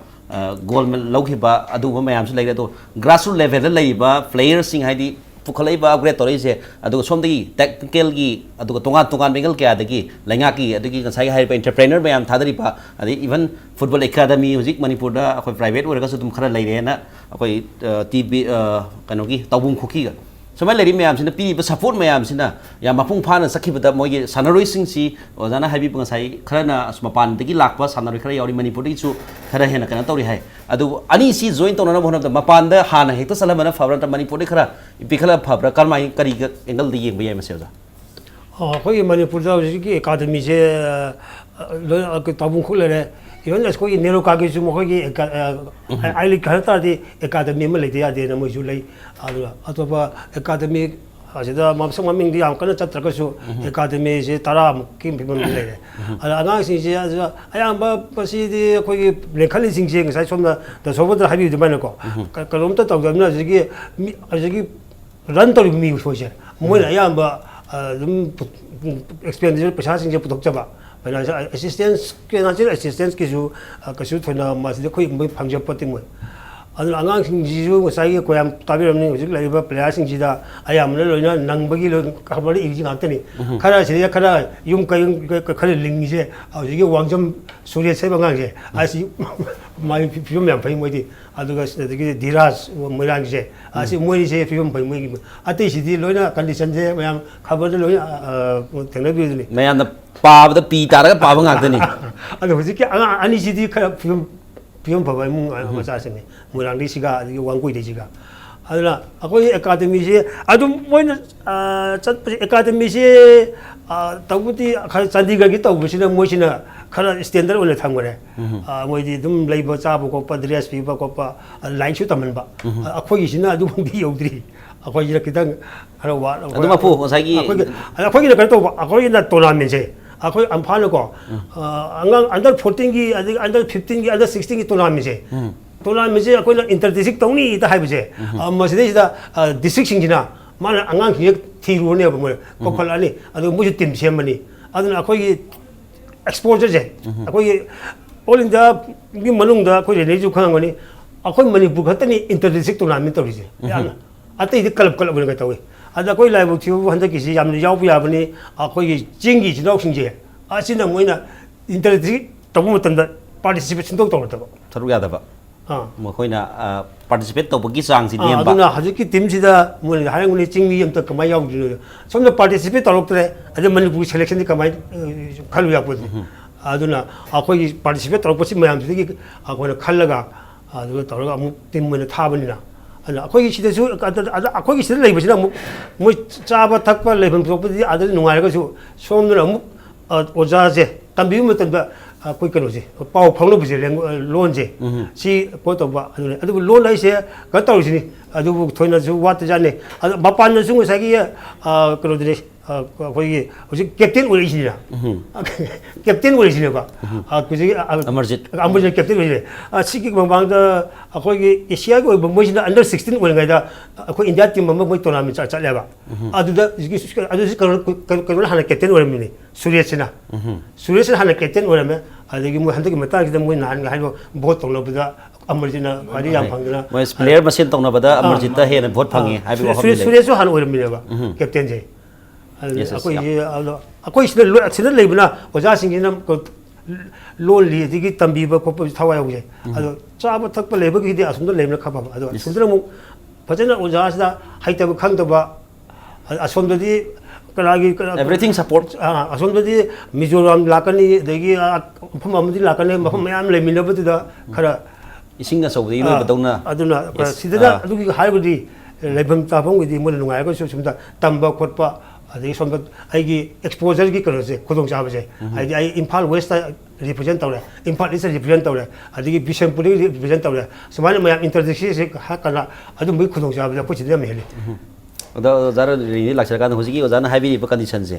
gold loghi ba adu ba mayam su leira to grassroots level da laiba players sing haidi pukhalai ba upgrade tori se adu somdagi technical gi adu tongan bengal kya dagi lenga ki adu ki sai hai entrepreneur mayam thadari pa adi even football academy hojik Manipur da akoi private ora ka su tum khara leire na akoi tv kano gi tawbung khoki ga somai leri mayam sina pi ba support mayam sina ya mapung phana sakhibada moi gi sanaroi sing si ojana habi pang sai khara na asmapan dagi lakpa sanaroi khara yauri Manipur gi su khara hena kana tori hai adu ani si join tona na bhona da mapan da hana hekta salamana fabra ta Manipur di khara ipikhala fabra karmai kari angle di yeng bayai maseuza khoi Manipur da ji academy se lo tabung khulere even as koi nero ka gi su mo khoi ai li kharta di academy ma le dia de na mo ju lei atopa academy asida mamsang maming di am kana chatra ka su academy se tara ki pimam le ala angang sing se ayam ba pasi di koi lekhali sing se sai somna da sobodra habi de bana ko kalom ta taw na ji run to mi so se mo la ayam ba expenditure pesa sing se putok chaba financial assistance ke natural assistance ke ju kasu thona ma se koi phangja pati mo adu angang sing ji ju sai ko yam tabiram ni hujik lai ba player sing ji da ayam na loina nang bagi lo khabari igi ngakte ni khara se khara yum ka khara ling je hujik wangjam surya se bangang je asi ꯃꯥꯒꯤ ꯐꯤꯕꯝ ꯌꯥꯝ ꯐꯩ ꯃꯣꯏꯗꯤ ꯑꯗꯨꯒ ꯑꯗꯒꯤ ꯙꯤꯔꯥꯖ ꯃꯣꯏꯔꯥꯡꯒꯤꯁꯦ ꯑꯁꯤ ꯃꯣꯏꯁꯦ ꯐꯤꯕꯝ ꯐꯩ ꯃꯣꯏꯒꯤ ꯑꯇꯩꯁꯤꯗꯤ ꯂꯣꯏꯅ ꯀꯟꯗꯤꯁꯟꯁꯦ ꯃꯌꯥꯝ ꯈꯕꯔꯗ ꯂꯣꯏꯅ ꯊꯦꯡꯅꯕꯤꯗꯨꯅꯤ mayamna paabda pi taraga paaba ngakdani ꯑꯗꯣ ꯍꯧꯖꯤꯛꯀꯤ ꯑꯉꯥꯡ ꯑꯅꯤꯁꯤꯗꯤ ꯈꯔ ꯐꯤꯕꯝ ꯐꯕ ꯏꯃꯨꯡ ꯃꯆꯥꯁꯤꯡꯅꯤ ꯃꯣꯏꯔꯥꯡꯗꯩꯁꯤꯒ ꯑꯗꯒꯤ ꯋꯥꯡꯒꯣꯏꯗꯩꯁꯤꯒ ꯑꯗꯨꯅ ꯑꯩꯈꯣꯏ ꯑꯦꯀꯥꯗꯃꯤꯁꯦ ꯑꯗꯨꯝ ꯃꯣꯏꯅ ꯆꯠꯄꯁꯦ ꯑꯦꯀꯥꯗꯃꯤꯁꯦ ꯇꯧꯕꯗꯤ ꯈꯔ ꯆꯥꯟꯗꯤꯒꯔꯒꯤ ꯇꯧꯕꯁꯤꯅ ꯃꯣꯏꯁꯤꯅ ꯈꯔ ꯁ꯭ꯇꯦꯟꯗꯔꯠ ꯑꯣꯏꯅ ꯊꯝꯈꯔꯦ ꯃꯣꯏꯗꯤ ꯑꯗꯨꯝ ꯂꯩꯕ ꯆꯥꯕ ꯈꯣꯠꯄ ꯗ꯭ꯔꯦꯁ ꯄꯤꯕ ꯈꯣꯠꯄ ꯂꯥꯏꯟꯁꯨ ꯇꯝꯍꯟꯕ ꯑꯩꯈꯣꯏꯒꯤꯁꯤꯅ ꯑꯗꯨꯐꯥꯎꯗꯤ ꯌꯧꯗ꯭ꯔꯤ ꯑꯩꯈꯣꯏꯁꯤꯅ ꯈꯤꯇꯪ ꯈꯔ ꯑꯗꯨ ꯃꯄꯨ ꯉꯁꯥꯏꯒꯤ ꯑꯩꯈꯣꯏꯒꯤꯅ ꯀꯩꯅꯣ ꯇꯧꯕ ꯑꯩꯈꯣꯏꯒꯤ나 ꯇꯣꯔꯅꯥꯃꯦꯟꯁꯦ ꯑꯩꯈꯣꯏ ꯑꯝꯐꯥꯜꯅꯀꯣ ꯑꯉꯥꯡ ꯑꯟꯗꯔ 14ꯒꯤ ꯑꯗꯒꯤ ꯑꯟꯗꯔ 15ꯒꯤ ꯑꯟꯗꯔ 16ꯒꯤ ꯇꯣꯔꯅꯥꯃꯦꯟꯁꯦ ꯇꯣꯔꯅꯥꯃꯦꯟꯁꯦ ꯑꯩꯈꯣꯏꯅ ꯏꯟꯇꯔ ꯗꯤꯁꯇ꯭ꯔꯤꯛ ꯇꯧꯅꯤꯗ ꯍꯥꯏꯕꯁꯦ ꯃꯁꯤꯗꯩꯁꯤꯗ ꯗꯤꯁꯇ꯭ꯔꯤꯛꯁꯤꯡꯁꯤꯅ ꯃꯥꯅ ꯑꯉꯥꯡꯁꯤꯡꯁꯦ ꯊꯤꯔꯨꯔꯅꯦꯕ ꯃꯣꯏ ꯀꯧꯈꯠꯂꯛꯑꯅꯤ ꯑꯗꯨꯒ ꯃꯣꯏꯁꯨ ꯇꯤꯝ ꯁꯦꯝꯕꯅꯤ ꯑꯗꯨꯅ ꯑꯩꯈꯣꯏꯒꯤ ꯑꯦꯛꯁꯄꯣꯖꯔꯁꯦ ꯑꯩꯈꯣꯏꯒꯤ ꯑꯣꯜ ꯏꯟꯗꯤꯌꯥꯒꯤ ꯃꯅꯨꯡꯗ ꯑꯩꯈꯣই ꯔꯦꯅꯦꯁꯨ ꯈꯪꯉꯝꯒꯅꯤ ꯑꯩꯈꯣꯏ ꯃꯅꯤꯄꯨꯔ ꯈꯛꯇꯅꯤ ꯏꯟꯇꯔ ꯗꯤꯁꯇ꯭ꯔꯤꯛ ꯇꯣꯔꯅꯥꯃꯦꯟ ꯇꯧꯔꯤꯁꯦ ꯌꯥꯝꯅ ꯑꯇꯩꯗꯤ ꯀꯂꯕ ꯀꯂꯕ ꯑꯣꯏꯅ ꯇꯧꯏ ꯑꯗ ꯑꯩꯈꯣꯏ ꯂꯥꯏꯕꯛ ꯊꯤꯕꯕꯨ ꯍꯟꯗꯛꯀꯤꯁꯤ ꯌꯥꯝꯅ ꯌꯥꯎꯕ ꯌꯥꯕꯅꯤ ꯑꯩꯈꯣꯏꯒꯤ ꯆꯤꯡꯒꯤ ꯏꯆꯤꯜ ꯏꯅꯥꯎꯁꯤꯡꯁꯦ ꯑꯁꯤꯅ ꯃꯣꯏꯅ ꯏꯟꯇꯔ ꯗꯤꯁꯇ꯭ꯔꯤꯛ ꯇꯧꯕ ꯃꯇꯝꯗ ꯄꯥꯔꯇꯤꯁꯤꯄꯦꯠ ꯁꯨꯡꯇꯧ ꯇꯧꯔꯛꯇꯕ ꯊꯔꯨꯛ ꯌꯥꯗꯕ ꯃꯈꯣꯏꯅ ꯄꯥꯔꯇꯤꯁꯤꯄꯦꯠ ꯇꯧꯕꯒꯤ ꯆꯥꯡꯁꯤ ꯅꯦꯝꯕ ꯑꯗꯨꯅ ꯍꯧꯖꯤꯛꯀꯤ ꯇꯤꯝꯁꯤꯗ ꯃꯣꯏꯅ ꯍꯥꯏꯔꯝꯒꯅꯤ ꯆꯤꯡꯃꯤ ꯑꯝꯇ ꯀꯃꯥꯏꯅ ꯌꯥꯎꯗ꯭ꯔꯤꯅꯣ ꯁꯣꯝꯗ ꯄꯥꯔꯇꯤꯁꯤꯄꯦꯠ ꯇꯧꯔꯛꯇ꯭ꯔꯦ ꯑꯗ ꯃꯅꯤꯄꯨꯔ ꯁꯦꯂꯦꯛꯁꯟꯗꯤ ꯀꯃꯥꯏꯅ ꯈꯜꯂꯨ ꯌꯥꯄꯣꯠꯇꯦ ꯑꯗꯨꯅ ꯑꯩꯈꯣꯏꯒꯤ ꯄꯥꯔꯇꯤꯁꯤꯄꯦꯠ ꯇꯧꯔꯛꯄꯁꯤ ꯃꯌꯥꯝꯁꯤꯗꯒꯤ ꯑꯩꯈꯣꯏꯅ ꯈꯜꯂꯒ ꯑꯗꯨꯒ ꯇꯧꯔꯒ ꯑꯃꯨꯛ ꯇꯤꯝ ꯑꯣꯏꯅ ꯊꯥꯕꯅꯤꯅ ꯑꯗꯨꯅ ꯑꯩꯈꯣꯏꯒꯤ ꯁꯤꯗꯁꯨ ꯑꯩꯈꯣꯏꯒꯤ ꯁꯤꯗ ꯂꯩꯕꯁꯤꯅ ꯑꯃꯨꯛ ꯃꯣꯏ ꯆꯥꯕ ꯊꯛꯄ ꯂꯩꯐꯝ ꯊꯣꯛꯄꯗꯤ ꯑꯗꯨ ꯅꯨꯡꯉꯥꯏꯔꯒꯁꯨ ꯁꯣꯝꯗꯅ ꯑꯃꯨꯛ ꯑꯣꯖꯥꯁꯦ ꯇꯝꯕꯤꯕ ꯃꯇꯝꯗ ꯑꯩꯈꯣꯏ ꯀꯩꯅꯣꯁꯦ ꯄꯥꯎ ꯐꯥꯎꯅꯕꯁꯦ ꯂꯣꯟꯁꯦ ꯁꯤ ꯄꯣꯠ ꯇꯧꯕ ꯑꯗꯨꯅꯤ ꯑꯗꯨꯕꯨ ꯂꯣꯟ ꯍꯥꯏꯁꯦ ꯀꯩꯅꯣ ꯇꯧꯔꯤꯁꯤ니 ꯑꯗꯨꯕꯨ ꯊꯣꯏꯅꯁꯨ ꯋꯥꯠꯇꯖꯥꯠꯅꯤ ꯑꯗꯨ ꯃꯄꯥꯟꯗꯁꯨ ꯉꯁꯥꯏꯒꯤ ꯀꯩꯅꯣꯗꯨꯅꯤ ꯑꯩꯈꯣꯏꯒꯤ ꯍꯧꯖꯤꯛ ꯀꯦꯞꯇꯦꯟ ꯑꯣꯏꯔꯤꯁꯤꯅ ꯀꯦꯞꯇꯦꯟ ꯑꯣꯏꯔꯤꯁꯤꯅꯦꯕ ꯍꯧꯖꯤꯛ ꯑꯃꯔꯖꯤꯠ ꯀꯦꯞꯇꯦꯟ ꯑꯣꯏꯔꯤꯁꯦ ꯁꯤꯒꯤ ꯃꯃꯥꯡꯗ ꯑꯩꯈꯣꯏꯒꯤ ꯑꯦꯁꯤꯌꯥꯒꯤ ꯑꯣꯏꯕ ꯃꯣꯏꯁꯤꯅ ꯑꯟꯗꯔ 16 ꯑꯣꯏꯔꯤꯉꯩꯗ ꯑꯩꯈꯣই ꯏꯟꯗꯤꯌꯥ ꯇꯤꯝ ꯑꯃ ꯃꯣꯏ ꯇꯣꯔꯅꯥꯃꯦꯟ ꯆꯠꯂꯦꯕ ꯑꯗꯨꯗ ꯑꯗꯨꯁꯨ ꯀꯩꯅꯣꯅ ꯍꯥꯟꯅ ꯀꯦꯞꯇꯦꯟ ꯑꯣꯏꯔꯝꯃꯤꯅꯤ ꯁꯨꯔꯦꯁꯅ ꯍꯥꯟꯅ ꯀꯦꯞꯇꯦꯟ ꯑꯣꯏꯔꯝꯃꯦ ꯑꯗꯒꯤ ꯃꯣꯏ ꯍꯟꯗꯛꯀꯤ ꯃꯇꯥꯡꯁꯤꯗ ꯃꯣꯏ ꯅꯍꯥꯟꯒ ꯍꯥꯏꯕ ꯚꯣꯠ ꯇꯧꯅꯕꯗ ꯑꯃꯔꯖꯤꯠꯅ ꯈ꯭ꯋꯥꯏꯗꯒꯤ ꯌꯥꯝ ꯐꯪꯗꯅ ꯃꯣꯏ ꯄ꯭ꯂꯦꯌꯔ ꯃꯁꯦꯟ ꯇꯧꯅꯕꯗ ꯑꯃꯔꯖꯤꯠꯇ ꯍꯦꯟꯅ ꯚꯣꯠ ꯐꯪꯉꯤ ꯍꯥꯏꯕꯒꯤ ꯋꯥꯐꯝ ꯂꯩ ꯁꯨꯔꯦꯁꯁꯨ ꯍꯥꯟꯅ ꯑꯣꯏꯔꯝꯃꯤꯅꯦꯕ ꯀꯦꯞꯇꯦꯟꯁꯦ ꯑꯩꯈꯣꯏ ꯁꯤꯗ ꯂꯩꯕꯅ ꯑꯣꯖꯥꯁꯤꯡꯁꯤꯅ ꯂꯣꯜꯂꯤ ꯑꯗꯒꯤ ꯇꯝꯕꯤꯕ ꯈꯣꯠꯄꯁꯨ ꯊꯋꯥꯏ ꯌꯥꯎꯖꯩ ꯑꯗꯣ ꯆꯥꯕ ꯊꯛꯄ ꯂꯩꯕꯒꯤꯗꯤ ꯑꯁꯣꯝꯗ ꯂꯩꯕꯅ ꯈꯔ ꯐꯕ ꯑꯗꯣ ꯑꯁꯣꯝꯗꯅ ꯑꯃꯨꯛ ꯐꯖꯅ ꯑꯣꯖꯥꯁꯤꯗ ꯍꯩꯇꯕ ꯈꯪꯗꯕ ꯑꯁꯣꯝꯗꯗꯤ ꯀꯅꯥꯒꯤ everything support ꯑꯁꯣꯝꯗꯗꯤ ꯃꯤꯖꯣꯔꯥꯝ ꯂꯥꯛꯀꯅꯤ ꯑꯗꯒꯤ ꯃꯐꯝ ꯑꯃꯗꯤ ꯂꯥꯛꯀꯅꯤ ꯃꯐꯝ ꯃꯌꯥꯝ ꯂꯩꯃꯤꯟꯅꯕꯗꯨꯗ ꯈꯔ ꯏꯁꯤꯡ ꯑꯆꯧꯕꯗ ꯏꯔꯣꯏꯕꯗꯧꯅ ꯑꯗꯨꯅ ꯁꯤꯗꯅ ꯑꯗꯨꯒꯤ ꯍꯥꯏꯕꯗꯤ ꯂꯩꯐꯝ ꯆꯥꯐꯝꯒꯤꯗꯤ ꯃꯣꯏꯅ ꯅꯨꯡꯉꯥꯏꯔꯒꯁꯨ ꯁꯣꯝꯗ ꯇꯝꯕ ꯈꯣꯠꯄ ꯑꯗꯒꯤ ꯁꯣꯝꯗ ꯑꯩꯒꯤ ꯑꯦꯛꯁꯄꯣꯖꯔꯒꯤ ꯀꯩꯅꯣꯁꯦ ꯈꯨꯗꯣꯡꯆꯥꯕꯁꯦ ꯍꯥꯏꯗꯤ ꯑꯩ ꯏꯝꯐꯥꯜ ꯋꯦꯁꯇ ꯔꯤꯄ꯭ꯔꯖꯦꯟ ꯇꯧꯔꯦ ꯏꯝꯐꯥꯜ ꯏꯁꯇ ꯔꯤꯄ꯭ꯔꯖꯦꯟ ꯇꯧꯔꯦ ꯑꯗꯒꯤ ꯕꯤꯁꯦꯝꯄꯨꯔꯗꯒꯤ ꯔꯤꯄ꯭ꯔꯖꯦꯟ ꯇꯧꯔꯦ ꯁꯨꯃꯥꯏꯅ ꯃꯌꯥꯝ ꯏꯟꯇꯔꯗꯤꯁꯇ꯭ꯔꯤꯛꯁꯦ ꯍꯥꯞꯀꯥꯟꯗ ꯑꯗꯨꯝꯕꯒꯤ ꯈꯨꯗꯣꯡꯆꯥꯕꯁꯦ ꯑꯩꯈꯣꯏ ꯁꯤꯗ ꯌꯥꯝ ꯍꯦꯜꯂꯤ ꯑꯗꯣ ꯑꯣꯖꯥꯅ ꯔꯤꯅꯤ ꯂꯥꯛꯆꯔꯀꯥꯟꯗ ꯍꯧꯖꯤꯛꯀꯤ ꯑꯣꯖꯥꯅ ꯍꯥꯏꯕꯤꯔꯤꯕ ꯀꯟꯗꯤꯁꯟꯁꯦ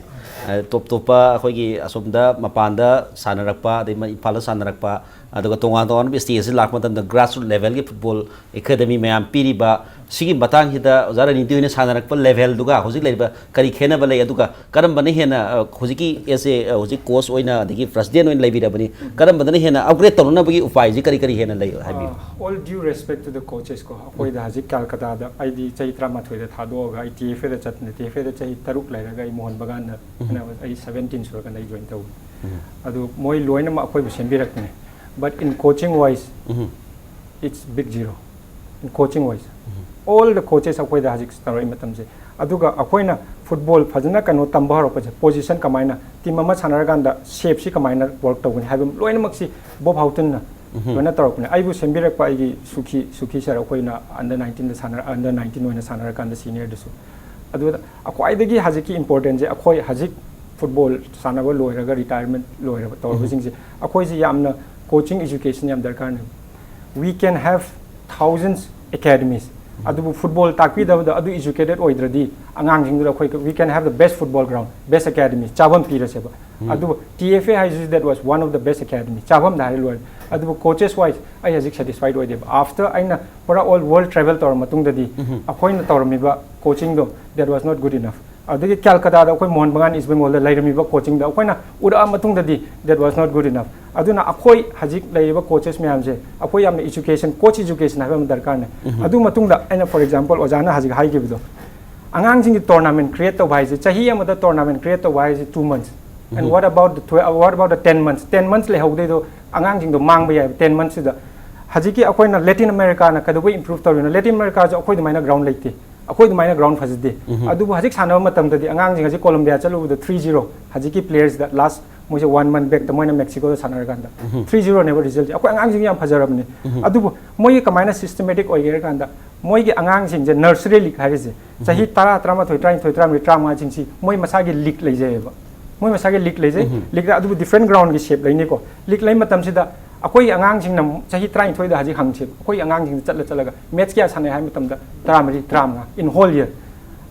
ꯇꯣꯞ ꯇꯣꯞꯄ ꯑꯩꯈꯣꯏꯒꯤ ꯑꯁꯣꯝꯗ ꯃꯄꯥꯟꯗ ꯁꯥꯟꯅꯔꯛꯄ ꯑꯗꯩ ꯏꯝꯐꯥꯜꯗ ꯁꯥꯟꯅꯔꯛꯄ ꯑꯗꯨꯒ ꯇꯣꯉꯥꯟ ꯇꯣꯉꯥꯟꯕ ꯁ꯭ꯇꯦꯖꯁꯤ ꯂꯥꯛꯄ ꯃꯇꯝꯗ ꯒ꯭ꯔꯥꯁꯔꯨꯠ ꯂꯦꯚꯦꯜꯒꯤ ꯐꯨꯠꯕꯣꯜ ꯑꯦꯀꯥꯗꯃꯤ ꯃꯌꯥꯝ ꯄꯤꯔꯤꯕ ꯁꯤꯒꯤ ꯃꯇꯥꯡꯁꯤꯗ ꯑꯣꯖꯥ ꯔꯅꯤꯇꯤ ꯑꯣꯏꯅ ꯁꯥꯟꯅꯔꯛꯄ ꯂꯦꯚꯦꯜꯗꯨꯒ ꯍꯧꯖꯤꯛ ꯂꯩꯔꯤꯕ ꯀꯔꯤ ꯈꯦꯠꯅꯕ ꯂꯩ ꯑꯗꯨꯒ ꯀꯔꯝꯕꯅ ꯍꯦꯟꯅ ꯍꯧꯖꯤꯛꯀꯤ ꯑꯦꯁ ꯑꯦ ꯍꯧꯖꯤꯛ ꯀꯣꯆ ꯑꯣꯏꯅ ꯑꯗꯒꯤ ꯄ꯭ꯔꯁꯤꯗꯦꯟ ꯑꯣꯏꯅ ꯂꯩꯕꯤꯔꯕꯅꯤ ꯀꯔꯝꯕꯗꯅ ꯍꯦꯟꯅ ꯑꯞꯒ꯭ꯔꯦꯗ ꯇꯧꯅꯅꯕꯒꯤ ꯎꯄꯥꯏꯁꯤ ꯀꯔꯤ ꯀꯔꯤ ꯍꯦꯟꯅ ꯂꯩ ꯍꯥꯏꯕꯤꯌꯨ all due respect to the coaches ko akoida hazik Calcutta aidi chai 13 da thadoga ai TFA da chatne TFA da chai 3 lairaga ai Mohan Bagan na ai 17 sura kan ai join taw adu moi loina ma akoi bu sembirakne but in coaching wise it's big zero in coaching wise all the coaches akoida hazik staroi matam je aduga akoina football fajana kano tamba haro pa position kamaina team ama sanaraganda shape si kamaina work tawni habum loina maksi bob houghton na loina tarokne aibu sembirak pa igi suki sar akoina under 19 da sanar under 19 loina sanarakanda senior dusu adu akoidagi haziki important je akoi hazik football sanaba loiraga retirement loiraga tawbising je akoi ji yamna coaching education yam darkar ne we can have thousands academies adu football takpi da adu educated oidradi angang jing da khoi we can have the best football ground best academy chabam pira seba adu TFA has that was one of the best academy chabam da lo adu coaches wise I has satisfied with after aina pura all world travel tor matung da di akoina tormi ba coaching do that was not good enough adagi Calcutta da akoi Mohan Bagan East Bengal da lairami ba coaching da akoina ura matung da di that was not good enough aduna akoi hajik laiba coaches myam je akoi yamna education coach education ha ba darkar ne adu matung da aina for example ojana hajik hai gi bido angang jing tournament create to bhai je chahi amada tournament create to bhai je 2 months and what about the 10 months 10 months le hogde do angang jing do mang ba 10 months da हजिकी अखोइना Latin America ना कदबो improve तौरिना Latin America जो अखोइ दुमाइना ground लेते अखोइ दुमाइना ground फजदे अदुबो हजिक सानबा मतमददि अंगांग जिंग हजिक कोलंबिया चलुबदो 3-0 हजिकी प्लेयर्स दा लास्ट मोइसे 1 month back तमोइना मेक्सिको दा सानरगांदा 3-0 नेबर रिजल्ट अखोइ अंगांग जिंग याम फजरबने अदुबो मोइ कमाइना सिस्टमैटिक ओइगेर कांदा मोइगे अंगांग जिंग जे नर्सरी लीग हारिजे चाही 10 13 33 35 जिंगसी मोइ मसागे लीग लेजेबा मोइ मसागे लीग लेजे लीग दा अदुबो डिफरेंट ग्राउंड की शेप लेनिको लीग लेइ मतमसिदा अखोई अंगांग जिंग नम चाही 33 दा हजि हंगसे अखोई अंगांग जिंग चलगा मैच क्या साने हाय मतमदा 33 इन होल ईयर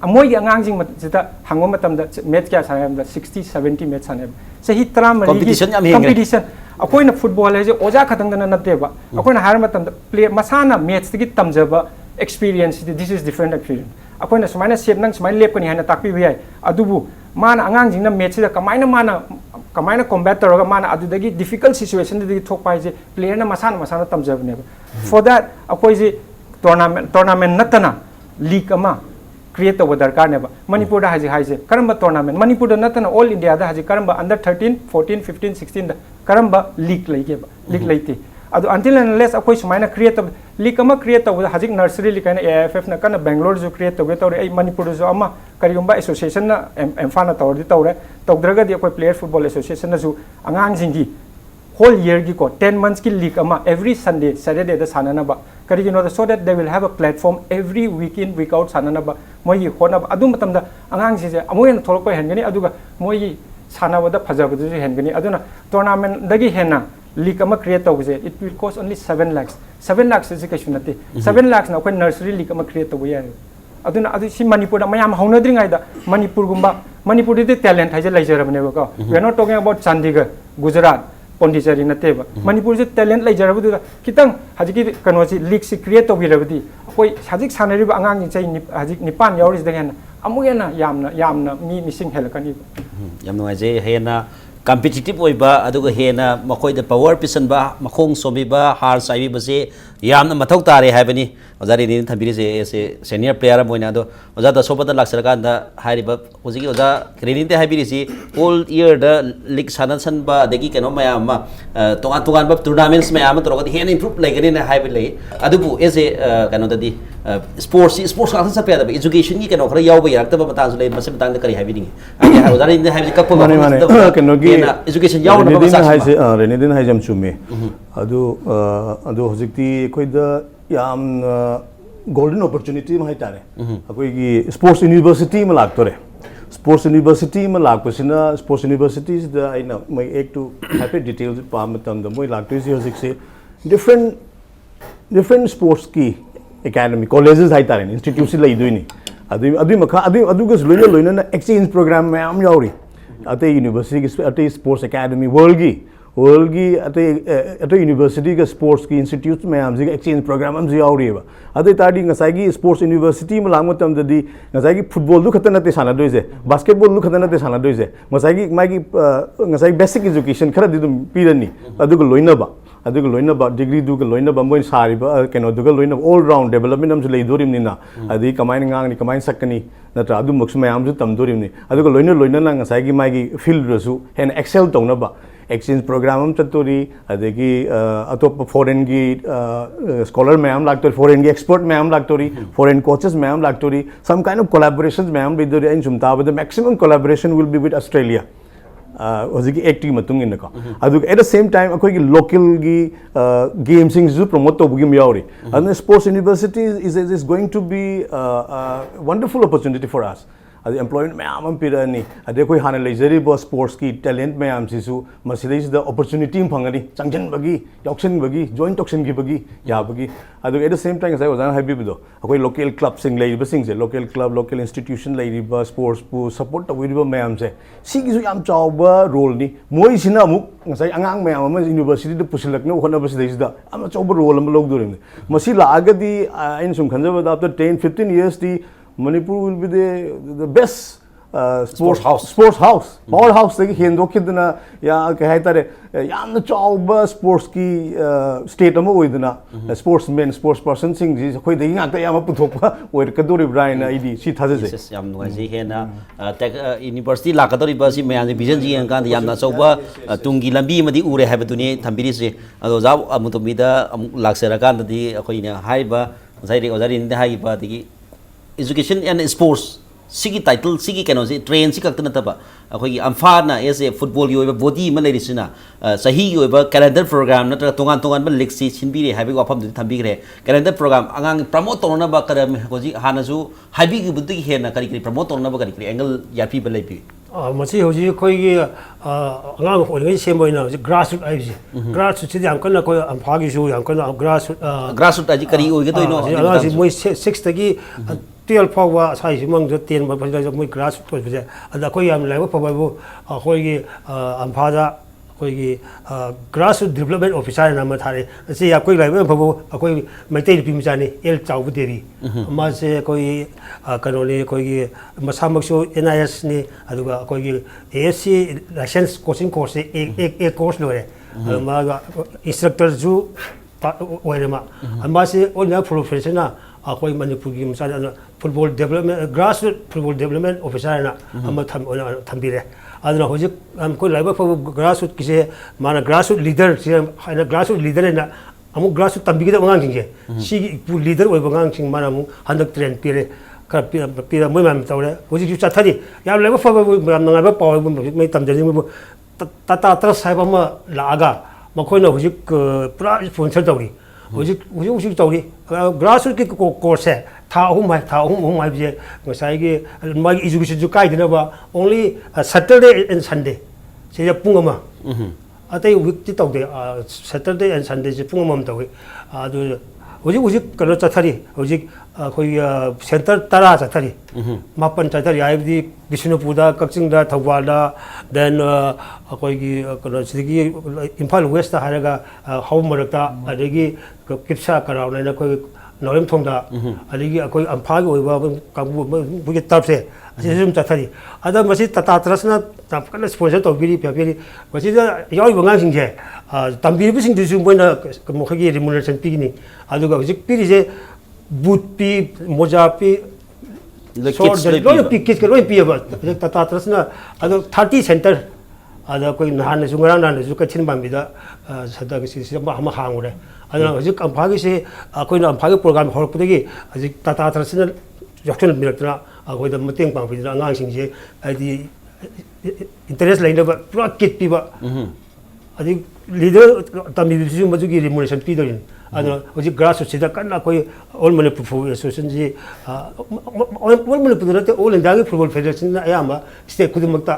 मोई अंगांग जिंग मत हंगो मतमदा मैच क्या साने 60 70 मैच साने चाही 33 कंपटीशन अखोइना फुटबॉल है जे ओजा खतंगना नतेबा अखोइना हार मतमदा प्लेयर मसाना मैच तगी तमजबा experience this is different experience अखोइना सुमाइना सेप नंग सुमाइना लेपकनी हाइना ताकपि बियाय अदुबु माना अंगांग जिंगना मैच दा कमाइना कॉम्बैट तौरगा माना अदुदगी डिफिकल्ट सिचुएशन दगी थोकपा है जे प्लेयर ना मसाना तमजबने फॉर दैट अखोइ जे टूर्नामेंट नतना लीग अमा क्रिएट तब दरकार ने मणिपुर दा हजि हाइजे करम टूर्नामेंट मणिपुर दा नतना ऑल इंडिया दा हजि करम अंडर 13 14 15 16 दा करम लीग लेगे लीग लेते अदु अंटिल एंड लेस अखोइ सुमाइना क्रिएट तब लीग अमा क्रिएट तब हजि नर्सरी लीग काइना एएफएफ ना कना बेंगलोर जो क्रिएट तब तौरे ए मणिपुर जो अमा करिगुम्बा एसोसिएशन ना एम्फाना तौरदि तौरे तौद्रगदि अखोइ प्लेयर फुटबॉल एसोसिएशन ना जो अंगांग जिंगी whole year की को 10 months की league अमा every Sunday Saturday दा साननाबा करिगिनो so that they will have a platform every week in week out साननाबा मोई होनाबा अदु मतमदा अंगांग सिजे अमोयन थोलको हेनगनी अदुगा मोई सानाबदा फजबदु हेनगनी अदुना टूर्नामेंट दगी हेना league अमा create तौबजे it will cost only 7 lakhs 7 lakhs से कैसु नते 7 lakhs ना कोई nursery league अमा create तौबो याय अदुना अदु सि मणिपुर दा मयाम हौनद्रिङाइदा मणिपुर गुम्बा मणिपुर दि टैलेंट हाइजे लाइजरबनेबो को we are not talking about Chandigarh Gujarat Pondicherry नतेबा Manipur से टैलेंट लेजरबदुदा खितंग हजिकी कनोसी लीग से क्रिएट तौबिरबदी कोई हजिक सानरिबा अंगांग चै हजिक निपान यावरिसदगेन अमुगेना यामना मी मिसिंग हेलकनी याम नुआइजे हेना कॉम्पिटिटिव ओइबा अदुगा हेना मखोइदा पावर पिसनबा मखोंग सोबिबा हार साइबिबसे यामना मथौ तारे हाइबनी ओजारी नि थबिरिसे एसे सीनियर प्लेयर मोइना दो ओजा द सोबदा लाक्सरकांदा हाइरिबा ओजिगी ओजा क्रेनिंग ते हाइबिरिसी ऑल ईयर द लीग सानसनबा देगी केनो मयाम तोगान बब टूर्नामेंट्स मयाम तोरगदि हेन इंप्रूव लाइगनी ना हाइबिले अदुबु एसे केनो ददि स्पोर्ट्स का सपया द एजुकेशन की केनो खरा यावबा यारतबा बतांसु ले मसे बतांग करी हाइबिनी आगे ओजारी नि हाइबि कप्पो केनो की एजुकेशन यावना बसा रेनिदिन हाइजम चुमे अदु हजिकती कोइदा याम गोल्डन अपॉर्चुनिटी में हाइतारे अखोइगी स्पोर्ट्स यूनिवर्सिटी में लाक्तोरे स्पोर्ट्स यूनिवर्सिटी में लाक्पसिना स्पोर्ट्स यूनिवर्सिटी दा आइना मै एक टू हैप्पी डिटेल्स पाम तंद मोइ लाक्तोइसि हजिकसे डिफरेंट स्पोर्ट्स की एकेडमी कॉलेजेस हाइतारे इंस्टीट्यूट लैदोइनी अदुइ मखा अदुगस लोइना एक्सचेंज प्रोग्राम में आम याउरी अते यूनिवर्सिटी की अते स्पोर्ट्स एकेडमी वर्ल्ड की अते यूनिवर्सिटी का स्पोर्ट्स की इंस्टीट्यूट में आम एक्सचेंज प्रोग्राम हम याउरीबा अते ताडी ngसाइगी स्पोर्ट्स यूनिवर्सिटी में लांग मतमददी ngसाइगी फुटबॉल दु खतन नते साना दोइसे बास्केटबॉल दु खतन नते साना दोइसे ngसाइगी बेसिक एजुकेशन खरा दिदुम पीरनी अदुग लोइनबा डिग्री दुग लोइनबा मोइ सारिबा केनो दुग लोइनबा ऑल राउंड डेवलपमेंट हम लेदोरिमनिना अदि कमाइन ngang कमाइन सकनी नत्रा अदु मक्स मयाम जु तमदोरिमनि अदुग लोइना ngसाइगी माइगी फील्ड रसु हेन एक्सेल तौनबा एक्सचेंज प्रोग्राम हम चतुरी अदगी अतोप फॉरेन की स्कॉलर मैम लागतोरी फॉरेन की एक्सपर्ट मैम लागतोरी फॉरेन कोचेस मैम लागतोरी सम काइंड ऑफ कोलैबोरेशंस मैम बिदोरी इन सुमता the maximum collaboration will be with Australia हजिकी एक्टिव मतुंग इनको अदुग एट द सेम टाइम अखोई की लोकल की गेम्स जो प्रमोट तौबगी यावरी अदन sports university is going to be wonderful opportunity for us अद एम्प्लॉयमेंट मैम पीरनी अदे कोई हाने लेजरीब स्पोर्ट्स की टैलेंट मैम सिसु मसिलेज अपॉर्चुनिटी फंगनी चंगजनबगी याउसनबगी जॉइन तौसनगिबगी याबगी अदु एट द सेम टाइम साइ ओजान हाइबिबदो अखोई लोकल क्लब सिंग लेरिबसिंग से लोकल क्लब लोकल इंस्टीट्यूशन लेरिबा स्पोर्ट्स पु सपोर्ट तविरिबा मैम से सिगिसु याम चावबा रोल नि मोइ सिना अमुक ngसाइ अंगांग मैम अमा यूनिवर्सिटी द पुसिलकनो होनबसिदैसदा अमा चावबा रोल अमा लौदोरिम मसि लागदी इन सुम खंजबदा after 10 15 years the Manipur will be the best Sports house. sports house power house tagi hendo kidna ya ka haitare yamna chawba sports ki state ama oidna sportsmen sports person sing ji khoi dei ngak ta yama puthokpa oir kaduri brain id si thaje je yes yam nuai ji hena tech university la ka dori ba si mayan vision ji ang kan yamna chawba tungi lambi madi ure habaduni thambiri se ado ja amutomi da laksera kan di khoi ne haiba zairi ozari ne haiba di education and sports sigi title sigi kano se train si kakta nataba akhoi amfa na as a football yo body ma lerisina sahi yo ba calendar program natra tongan tongan ba league si sinbi re habi wafam du thambi gre calendar program angang promote torna ba kadam hoji hanasu habi gi buddhi hena kari kari promote torna ba kari kari angle yarpi ba lepi masi hoji khoi gi angang hoi sem boina grassroots ai ji grassroots si yam kana koi amfa gi su yam kana grassroots aji kari oi ga to no angang si moi 6 tagi 12 फाउवा size मंग जो 10 बा फजा मोइ grass तो बजे अदा कोई हम live फबो कोई की अम्फाजा कोई की ग्रास डेवलपमेंट ऑफिसर नाम थारे से या कोई लाइव फबो कोई मैते पि मजानी एल चाउ देरी मा से कोई कनोनी कोई की मसामक्सो एनआईएस ने अदुगा कोई की एएससी लाइसेंस कोचिंग कोर्स एक कोर्स लोरे मा इंस्ट्रक्टर जु ओइरमा मा से ओना प्रोफेशनल अखोई मणिपुर की मसाला football development grassroot football development officer ना हम थम्बिरे अदना होजिक हमको लाइव ग्रासरूट किसे माना ग्रासरूट लीडर से हाइना ग्रासरूट लीडर ना हम ग्रासरूट तंबिगे मंगांग सिंगे सी लीडर ओइ मंगांग सिंग माना हम हंदक ट्रेन पिरे का पिरा मोय माम तौरे होजिक जु चाथारी या लाइव नंगाबा पाव मै तमजनि तता त्रस साइब म लागा मखोइना होजिक पूरा स्पॉन्सर तौरी होजिक तौरी ग्रासरूट की कोर्स है था अहम है ngसाई मागी एजुकेशन जो काइदनबा ओनली सैटरडे एंड संडे से पुंग अमा अतै वीक ति तौदे सैटरडे एंड संडे से पुंग अमा तौई अदु होजिक कनो चथरी होजिक अखोई सेंटर 10 चथरी मापन चथरी आइबदी बिष्णुपुरदा कक्चिंगदा थौबालदा देन अखोई की कनो सिगी इम्फाल वेस्ट हारगा हाउमरता अदगी किप्सा करावना कोई नॉलेम थोंदा अदगी अखोई अम्फागी ओइबा कांगबु बुगे तरफ से असम चथरी अदा मसी तता त्रसना तापकन स्पॉन्सर तौबिरी पेपेरी मसी याइ बंगांग सिंगे तंबिरिबु सिंग दिसु मोइना मखगी रिमुनरेशन पिगिनी अदुगा हुजिक पिरिजे बूट पी मोजा पी लोय पी किस के लोय पी अब तता त्रसना अदो 30 सेंटर अदा कोई नहान सुंगरांग नान जु कथिन बामिदा सदा के सिसी हम हांगुरे अदना हुजिक अम्फागी से कोइना अम्फागी प्रोग्राम हरपुदगी हुजिक तता त्रसना जक्सन मिरतना अखोइदा मतेंग पांगपिदा अंगांग सिंजे आदि इंटरेस्ट लाइनबा पूरा किट पीबा अदि लीडर तमिबिसु मजुगी रिमुनरेशन पीदरिन अदना होजि ग्रासरूट सिदा कन्ना कोई ऑल मणिपुर फुटबॉल एसोसिएशन जी ऑल मणिपुर नते ऑल इंडिया की फुटबॉल फेडरेशन आयामा स्टेट खुदमक्ता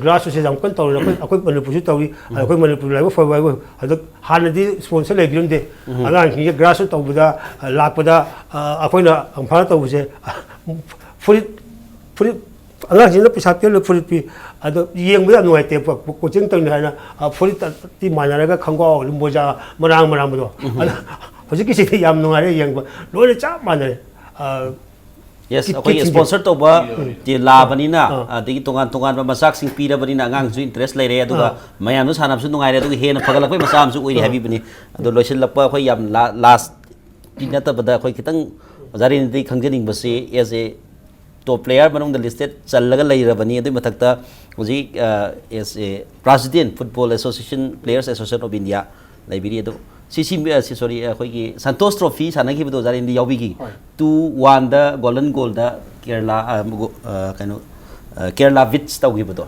ग्रासरूट से जम कन तौर अखोई मणिपुर तौरी अखोई मणिपुर लाइव फुटबॉल अद हानदी स्पॉन्सर लेगिरंदे अगांग की ग्रासरूट तौबदा लाकपदा अखोइना अम्फा तौबसे फुरित अगांग पैसा पे फुरित पी अद येंबदा नुआइते कोचिंग तौनी हाना फुरित ती मानारगा खंगो मोजा मरांग बदो होजिक किसी याम नुआरे येंब लोने चा मानरे yes akhoi sponsor to ba ti labani na adigi tongan tongan ba masak sing pira bani na ngang ju interest lai re aduga mayam nu sanam su nungai re aduga hena phagalak pai masam su oi habi bani adu loisil lakpa akhoi yam last pinata bada akhoi kitang jari ni khangjening base as a top player manung the listed challaga lai rabani adu mathakta hoji as a president football association players association of india laibiri adu sorry akhoi ki santosh trophy sanagi bido jari indi yawi gi 2-1 da golden goal da kerala kaino kerala wits tawgi bido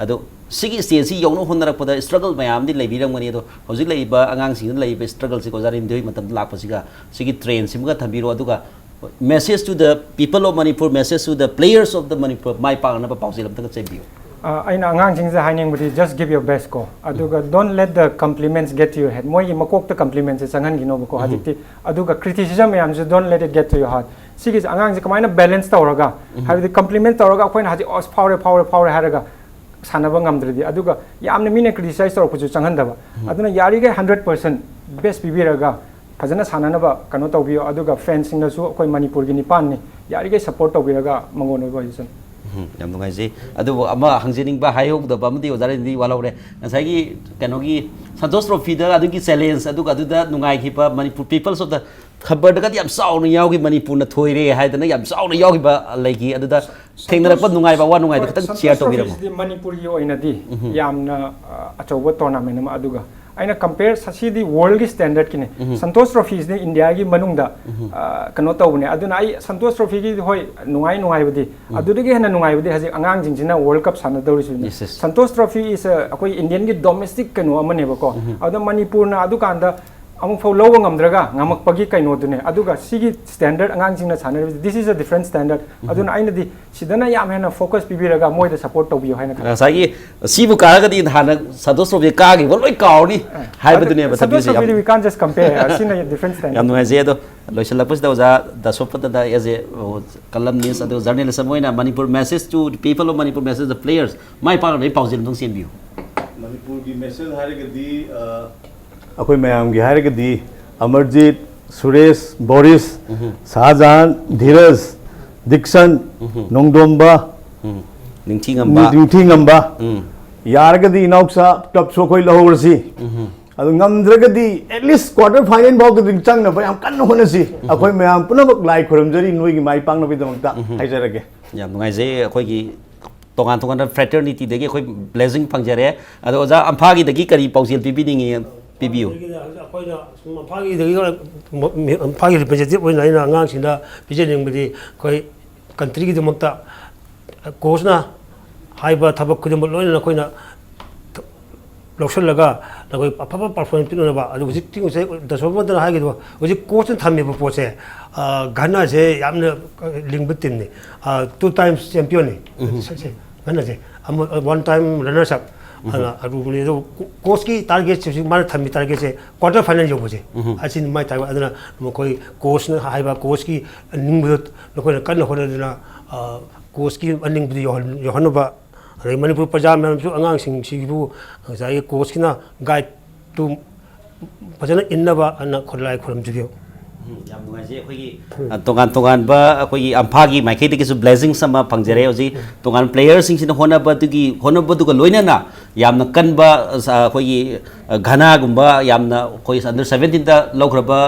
ado sigi stage si yongno honnarak pada struggle mayam di laibirang mani ado hojik laiba angang sing laiba struggle si ko jari indi matam lak pasiga sigi train simga thambiro aduga message to the people of Manipur, message to the players of the Manipur my pa na pa pausi lam tak chebiyo aina angang sing sa haining budi just give your best ko aduga don't let the compliments get to your head moi makok ta compliments sangan gino ko hajikti aduga criticism yam so don't let it get to your heart sigis angang se kamaina balance tawraga have the compliment tawraga koina haji os power haraga sanaba ngamdridi aduga yamna mine criticize tawra puju changhandaba aduna yari ga 100% best bibiraga fajana sananaba kano tawbiyo aduga fans sing na su koi manipur gi nipan ni yari ga support tawbiraga mangon oi position ꯌꯥꯝ ꯅꯨꯡꯉꯥꯏꯖꯩ ꯑꯗꯨꯕꯨ ꯑꯃ ꯍꯪꯖꯅꯤꯡꯕ ꯍꯥꯏꯍꯧꯗꯕ ꯑꯃꯗꯤ ꯑꯣꯖꯥꯗꯤ ꯋꯥꯍꯧꯔꯦ ꯉꯁꯥꯏꯒꯤ ꯀꯩꯅꯣꯒꯤ ꯁꯟꯇꯣꯁ ꯇ꯭ꯔꯣꯐꯤꯗ ꯑꯗꯨꯒꯤ challenge ꯑꯗꯨꯒ ꯑꯗꯨꯗ ꯅꯨꯡꯉꯥꯏꯈꯤꯕ ꯃꯅꯤꯄꯨꯔ ꯄꯤꯄꯜꯁ ꯑꯣꯐ ꯗ ꯈꯕꯔꯗꯒꯗꯤ ꯌꯥꯝ ꯆꯥꯎꯅ ꯌꯥꯎꯈꯤ ꯃꯅꯤꯄꯨꯔꯅ ꯊꯣꯏꯔꯦ ꯍꯥꯏꯗꯅ ꯌꯥꯝ ꯆꯥꯎꯅ ꯌꯥꯎꯈꯤꯕ ꯂꯩꯈꯤ ꯑꯗꯨꯗ ꯊꯦꯡꯅꯔꯛꯄ ꯅꯨꯡꯉꯥꯏꯕ ꯑꯋꯥ ꯅꯨꯡꯉꯥꯏꯗ ꯈꯤꯇꯪ ꯁꯤꯌꯔ ꯇꯧꯕꯤꯔꯝꯃꯣ ꯃꯅꯤꯄꯨꯔꯒꯤ ꯑꯣꯏꯅꯗꯤ ꯌꯥꯝꯅ ꯑꯆꯧꯕ ꯇꯣꯔꯅꯥꯃꯦꯟ ꯑꯃ ꯑꯗꯨꯒ ꯑꯩꯅ ꯀꯝꯄꯦꯌꯔ ꯁꯤꯗꯤ ꯋꯥꯔꯜꯒꯤ ꯁ꯭ꯇꯦꯟꯗꯔꯗꯀꯤꯅꯦ ꯁꯟꯇꯣꯁ ꯇ꯭ꯔꯣꯐꯤꯁꯤꯅ ꯏꯟꯗꯤꯌꯥꯒꯤ ꯃꯅꯨꯡꯗ ꯀꯩꯅꯣ ꯇꯧꯕꯅꯦ ꯑꯗꯨꯅ ꯑꯩ ꯁꯟꯇꯣꯁ ꯇ꯭ꯔꯣꯐꯤꯒꯤ ꯍꯣꯏ ꯅꯨꯡꯉꯥꯏꯕꯗꯤ ꯑꯗꯨꯗꯒꯤ ꯍꯦꯟꯅ ꯅꯨꯡꯉꯥꯏꯕꯗꯤ ꯍꯧꯖꯤꯛ ꯑꯉꯥꯡꯁꯤꯡꯁꯤꯅ ꯋꯥꯔꯜ ꯀꯞ ꯁꯥꯟꯅꯗꯧꯔꯤꯁꯤꯅꯤ ꯁꯟꯇꯣꯁ ꯇ꯭ꯔꯣꯐꯤ ꯏꯁ ꯑꯩꯈꯣꯏ ꯏꯟꯗꯤꯌꯟꯒꯤ ꯗꯣꯃꯦꯁꯇꯤꯛ ꯀꯩꯅꯣ ꯑꯃꯅꯦꯕꯀꯣ ꯑꯗꯨꯗ ꯃꯅꯤꯄꯨꯔꯅ ꯑꯗꯨꯀꯥꯟꯗ ꯑꯃꯨꯛꯐꯥꯎ ꯂꯧꯕ ꯉꯝꯗ꯭ꯔꯒ ꯉꯝꯃꯛꯄꯒꯤ ꯀꯩꯅꯣꯗꯨꯅꯦ ꯑꯗꯨꯒ ꯁꯤꯒꯤ ꯁ꯭ꯇꯦꯟꯗꯔꯗ ꯑꯉꯥꯡꯁꯤꯡꯅ ꯁꯥꯟꯅꯔꯤꯕꯁꯤ ꯗꯤꯁ ꯏꯁ ꯑ ꯗꯤꯐꯔꯦꯟಟ್ ꯁ꯭ꯇꯦꯟꯗꯔꯗ ꯑꯗꯨꯅ ꯑꯩꯅꯗꯤ ꯁꯤꯗꯅ ꯌꯥꯝ ꯍꯦꯟꯅ ꯐꯣꯀꯁ ꯄꯤꯕꯤꯔꯒ ꯃꯣꯏꯗ ꯁꯞꯄꯣꯔꯠ ꯇꯧꯕꯤꯌꯨ ꯍꯥꯏꯅ ꯈꯜꯂꯤ ꯉꯁꯥꯏꯒꯤ ꯁꯤꯕꯨ ꯀꯥꯔꯒꯗꯤ ꯍꯥꯟꯅ ꯁꯟꯇꯣꯁ ꯇ꯭ꯔꯣꯐꯤ ꯀꯥꯈꯤꯕ ꯂꯣꯏ ꯀꯥꯎꯔꯅꯤ ꯍꯥꯏꯕꯗꯨꯅꯦꯕ ꯁꯟꯇꯣꯁ ꯇ꯭ꯔꯣꯐꯤꯗꯤ ꯋꯤ ꯀꯥꯟ ꯖꯁ ꯀꯝꯄꯦꯌꯔ ꯁꯤꯅ ꯗꯤꯐꯔꯦꯟಟ್ ꯁ꯭ꯇꯦꯟꯗꯔꯗ ꯌꯥꯝ ꯅꯨꯡꯉꯥꯏꯖꯩ ꯑꯗꯣ ꯂꯣꯏꯁꯤꯜꯂꯛꯄꯁꯤꯗ ꯑꯣꯖꯥ ꯗꯥꯁꯣꯄꯇꯗ ꯑꯦꯖ ꯑꯦ ꯀꯂꯝꯅꯤꯁ ꯑꯗꯨꯒ ꯖꯔꯅꯦꯂꯤꯁ ꯑꯃ ꯑꯣꯏꯅ Manipur message to people of Manipur message ꯗ ꯄ꯭ꯂꯦꯌꯔꯁ ꯃꯥꯏ ꯄꯥꯛꯅꯕꯒꯤ ꯄꯥꯎꯖꯦꯜ ꯑꯃꯇꯪ ꯆꯦꯟꯕꯤꯌꯨ ꯃꯅꯤꯄꯨꯔꯒꯤ ꯃꯦꯁꯦꯖ ꯍꯥꯏꯔꯒꯗꯤ ꯑꯩꯈꯣꯏ ꯃꯌꯥꯝꯒꯤ ꯍꯥꯏꯔꯒꯗꯤ ꯑꯃꯔꯖꯤꯠ ꯁꯨꯔꯦꯁ ꯕꯣꯔꯤꯁ ꯁꯥꯍꯖꯥꯟ ꯙꯤꯔꯖ ꯗꯤꯛꯁꯟ ꯅꯣꯡꯗꯣꯝꯕ ꯅꯤꯡꯊꯤꯉꯝꯕ ꯌꯥꯔꯒꯗꯤ ꯏꯅꯥꯎꯆꯥ ꯀꯞꯁꯨ ꯑꯩꯈꯣꯏ ꯂꯧꯍꯧꯔꯁꯤ ꯑꯗꯨ ꯉꯝꯗ꯭ꯔꯒꯗꯤ ꯑꯦꯠꯂꯤꯁ ꯀ꯭ꯋꯥꯔꯇꯔ ꯐꯥꯏꯅꯦꯜ ꯐꯥꯎꯗꯗꯤ ꯆꯪꯅꯕ ꯌꯥꯝ ꯀꯟꯅ ꯍꯣꯠꯅꯁꯤ ꯑꯩꯈꯣꯏ ꯃꯌꯥꯝ ꯄꯨꯝꯅꯃꯛ ꯂꯥꯏ ꯈꯨꯔꯨꯝꯖꯔꯤ ꯅꯣꯏꯒꯤ ꯃꯥꯏ ꯄꯥꯛꯅꯕꯒꯤꯗꯃꯛꯇ ꯍꯥꯏꯖꯔꯒꯦ ꯌꯥꯝ ꯅꯨꯡꯉꯥꯏꯖꯩ ꯑꯩꯈꯣꯏꯒꯤ ꯇꯣꯉꯥꯟ ꯇꯣꯉꯥꯟꯕ ꯐ꯭ꯔꯦꯇꯔꯅꯤꯇꯤꯗꯒꯤ ꯑꯩꯈꯣꯏ ꯕ꯭ꯂꯦꯁꯤꯡ ꯐꯪꯖꯔꯦ ꯑꯗꯣ ꯑꯣꯖꯥ ꯑꯝꯐꯥꯒꯤꯗꯒꯤ ꯀꯔꯤ ꯄꯥꯎꯖꯦꯜ ꯄꯤꯕꯤꯅꯤꯡꯉꯤ ꯄꯤꯕꯤꯌꯨ ꯑꯩꯈꯣꯏꯅ ꯃꯐꯥꯒꯤ ꯔꯤꯄ꯭ꯔꯖꯦꯟꯇꯦꯇꯤꯚ ꯑꯣꯏꯅ ꯑꯩꯅ ꯑꯉꯥꯡꯁꯤꯡꯗ ꯄꯤꯖꯅꯤꯡꯕꯗꯤ ꯑꯩꯈꯣꯏ ꯀꯟꯇ꯭ꯔꯤꯒꯤꯗꯃꯛꯇ ꯀꯣꯆꯅ ꯍꯥꯏꯕ ꯊꯕꯛ ꯈꯨꯗꯤꯡꯃꯛ ꯂꯣꯏꯅ ꯑꯩꯈꯣꯏꯅ ꯂꯧꯁꯤꯜꯂꯒ ꯑꯩꯈꯣꯏ ꯑꯐꯕ ꯄꯔꯐꯣꯔꯃꯦꯟꯁ ꯄꯤꯅꯅꯕ ꯑꯗꯨ ꯍꯧꯖꯤꯛꯇꯤ ꯉꯁꯥꯏ ꯗꯁꯣꯄꯇꯅ ꯍꯥꯏꯒꯗꯕ ꯍꯧꯖꯤꯛ ꯀꯣꯆꯅ ꯊꯝꯃꯤꯕ ꯄꯣꯠꯁꯦ ꯘꯅꯥꯁꯦ ꯌꯥꯝꯅ ꯂꯤꯡꯕ ꯇꯤꯝꯅꯤ 2 times ꯆꯦꯝꯄꯤꯌꯟꯅꯤ ꯘꯅꯥꯁꯦ 1 time runners up ꯑꯗꯨꯅꯤ ꯑꯗꯨ ꯀꯣꯆꯀꯤ ꯇꯥꯔꯒꯦꯠꯁꯦ ꯍꯧꯖꯤꯛ ꯃꯥꯅ ꯊꯝꯃꯤ ꯇꯥꯔꯒꯦꯠꯁꯦ ꯀ꯭ꯋꯥꯔꯇꯔ ꯐꯥꯏꯅꯦꯜ ꯌꯧꯕꯁꯦ ꯑꯁꯤꯅꯤ ꯃꯥꯏ ꯇꯥꯔꯒꯦꯠ ꯑꯗꯨꯅ ꯃꯈꯣꯏ ꯀꯣꯆꯅ ꯍꯥꯏꯕ ꯀꯣꯆꯀꯤ ꯑꯅꯤꯡꯕꯗꯨ ꯅꯈꯣꯏꯅ ꯀꯟꯅ ꯍꯣꯠꯅꯗꯨꯅ ꯀꯣꯆꯀꯤ ꯑꯅꯤꯡꯕꯗꯨ ꯌꯧꯍꯟꯅꯕ ꯑꯗꯩ ꯃꯅꯤꯄꯨꯔ ꯄ꯭ꯔꯖꯥ ꯃꯌꯥꯝꯁꯨ ꯑꯉꯥꯡꯁꯤꯡꯁꯤꯕꯨ ꯉꯁꯥꯏꯒꯤ ꯀꯣꯆꯀꯤꯅ ꯒꯥꯏꯗꯇꯨ ꯐꯖꯅ ꯏꯟꯅꯕ ꯑꯅ ꯈꯨꯠꯂꯥꯏ ꯈꯨꯔꯨꯝꯖꯒꯦ ꯌꯥꯝ ꯅꯨꯡꯉꯥꯏꯖꯩ ꯑꯩꯈꯣꯏꯒꯤ ꯇꯣꯉꯥꯟ ꯇꯣꯉꯥꯟꯕ ꯑꯩꯈꯣꯏꯒꯤ ꯑꯝꯐꯥꯒꯤ ꯃꯥꯏꯀꯩꯗꯒꯤꯁꯨ ꯕ꯭ꯂꯦꯁꯤꯡꯁ ꯑꯃ ꯐꯪꯖꯔꯦ ꯍꯧꯖꯤꯛ ꯇꯣꯉꯥꯟꯕ ꯄ꯭ꯂꯦꯌꯔꯁꯤꯡꯁꯤꯅ ꯍꯣꯠꯅꯕꯗꯨꯒ ꯂꯣꯏꯅꯅ ꯌꯥꯝꯅ ꯀꯟꯕ ꯑꯩꯈꯣꯏꯒꯤ ꯘꯅꯥꯒꯨꯝꯕ ꯌꯥꯝꯅ ꯑꯩꯈꯣꯏ ꯑꯟꯗꯔ 17ꯗ ꯂꯧꯈ꯭ꯔꯕ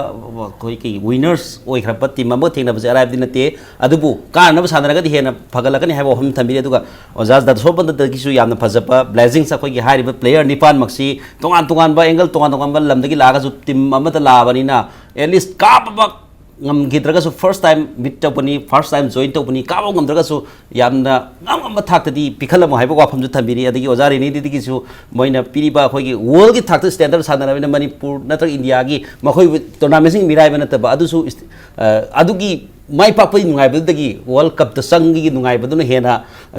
ꯑꯩꯈꯣꯏꯒꯤ ꯋꯤꯅꯔꯁ ꯑꯣꯏꯈ꯭ꯔꯕ ꯇꯤꯝ ꯑꯃ ꯊꯦꯡꯅꯕꯁꯦ ꯑꯔꯥꯏꯕꯗꯤ ꯅꯠꯇꯦ ꯑꯗꯨꯕꯨ ꯀꯥꯅꯅꯕ ꯁꯥꯟꯅꯔꯒꯗꯤ ꯍꯦꯟꯅ ꯐꯒꯠꯂꯛꯀꯅꯤ ꯍꯥꯏꯕ ꯋꯥꯐꯝ ꯊꯝꯕꯤꯔꯤ ꯑꯗꯨꯒ ꯑꯣꯖꯥ ꯗꯁꯣꯄꯇꯗꯒꯤꯁꯨ ꯌꯥꯝꯅ ꯐꯖꯕ ꯕ꯭ꯂꯦꯁꯤꯡꯁ ꯑꯩꯈꯣꯏꯒꯤ ꯍꯥꯏꯔꯤꯕ ꯄ꯭ꯂꯦꯌꯔ ꯅꯤꯄꯥꯟꯃꯛꯁꯤ ꯇꯣꯉꯥꯟ ꯇꯣꯉꯥꯟꯕ ꯑꯦꯡꯒꯜ ꯇꯣꯉꯥꯟ ꯇꯣꯉꯥꯟꯕ ꯂꯝꯗꯒꯤ ꯂꯥꯛꯑꯒꯁꯨ ꯇꯤꯝ ꯑꯃꯗ ꯂꯥꯛꯑꯕꯅꯤꯅ ꯑꯦꯠꯂꯤꯁ ꯀꯥꯕꯃꯛ ꯉꯝꯈꯤꯗ꯭ꯔꯒꯁꯨ ꯐꯥꯔꯁ ꯇꯥꯏꯝ ꯃꯤꯠ ꯇꯧꯕꯅꯤ ꯐꯥꯔꯁ ꯇꯥꯏꯝ ꯖꯣꯏꯟ ꯇꯧꯕꯅꯤ ꯀꯥꯕ ꯉꯝꯗ꯭ꯔꯒꯁꯨ ꯌꯥꯝꯅ ꯉꯝꯕ ꯊꯥꯛꯇꯗꯤ ꯄꯤꯈꯠꯂꯝꯃꯣ ꯍꯥꯏꯕ ꯋꯥꯐꯝꯁꯨ ꯊꯝꯕꯤꯔꯤ ꯑꯗꯒꯤ ꯑꯣꯖꯥ ꯔꯦꯅꯤꯗꯒꯤꯁꯨ ꯃꯣꯏꯅ ꯄꯤꯔꯤꯕ ꯑꯩꯈꯣꯏꯒꯤ ꯋꯥꯔꯜꯒꯤ ꯊꯥꯛꯇ ꯁ꯭ꯇꯦꯟꯗꯔꯗ ꯁꯥꯟꯅꯔꯕꯅꯤꯅ ꯃꯅꯤꯄꯨꯔ ꯅꯠꯇ꯭ꯔꯒ ꯏꯟꯗꯤꯌꯥꯒꯤ ꯃꯈꯣꯏꯕꯨ ꯇꯣꯔꯅꯥꯃꯦꯟꯁꯤꯡ ꯃꯤꯔꯥꯏꯕ ꯅꯠꯇꯕ ꯑꯗꯨꯁꯨ ꯑꯗꯨꯒꯤ ꯃꯥꯏ ꯄꯥꯛꯄꯒꯤ ꯅꯨꯡꯉꯥꯏꯕꯗꯨꯗꯒꯤ ꯋꯥꯔꯜ ꯀꯞꯇ ꯆꯪꯒꯤ ꯅꯨꯡꯉꯥꯏꯕꯗꯨꯅ ꯍꯦꯟꯅ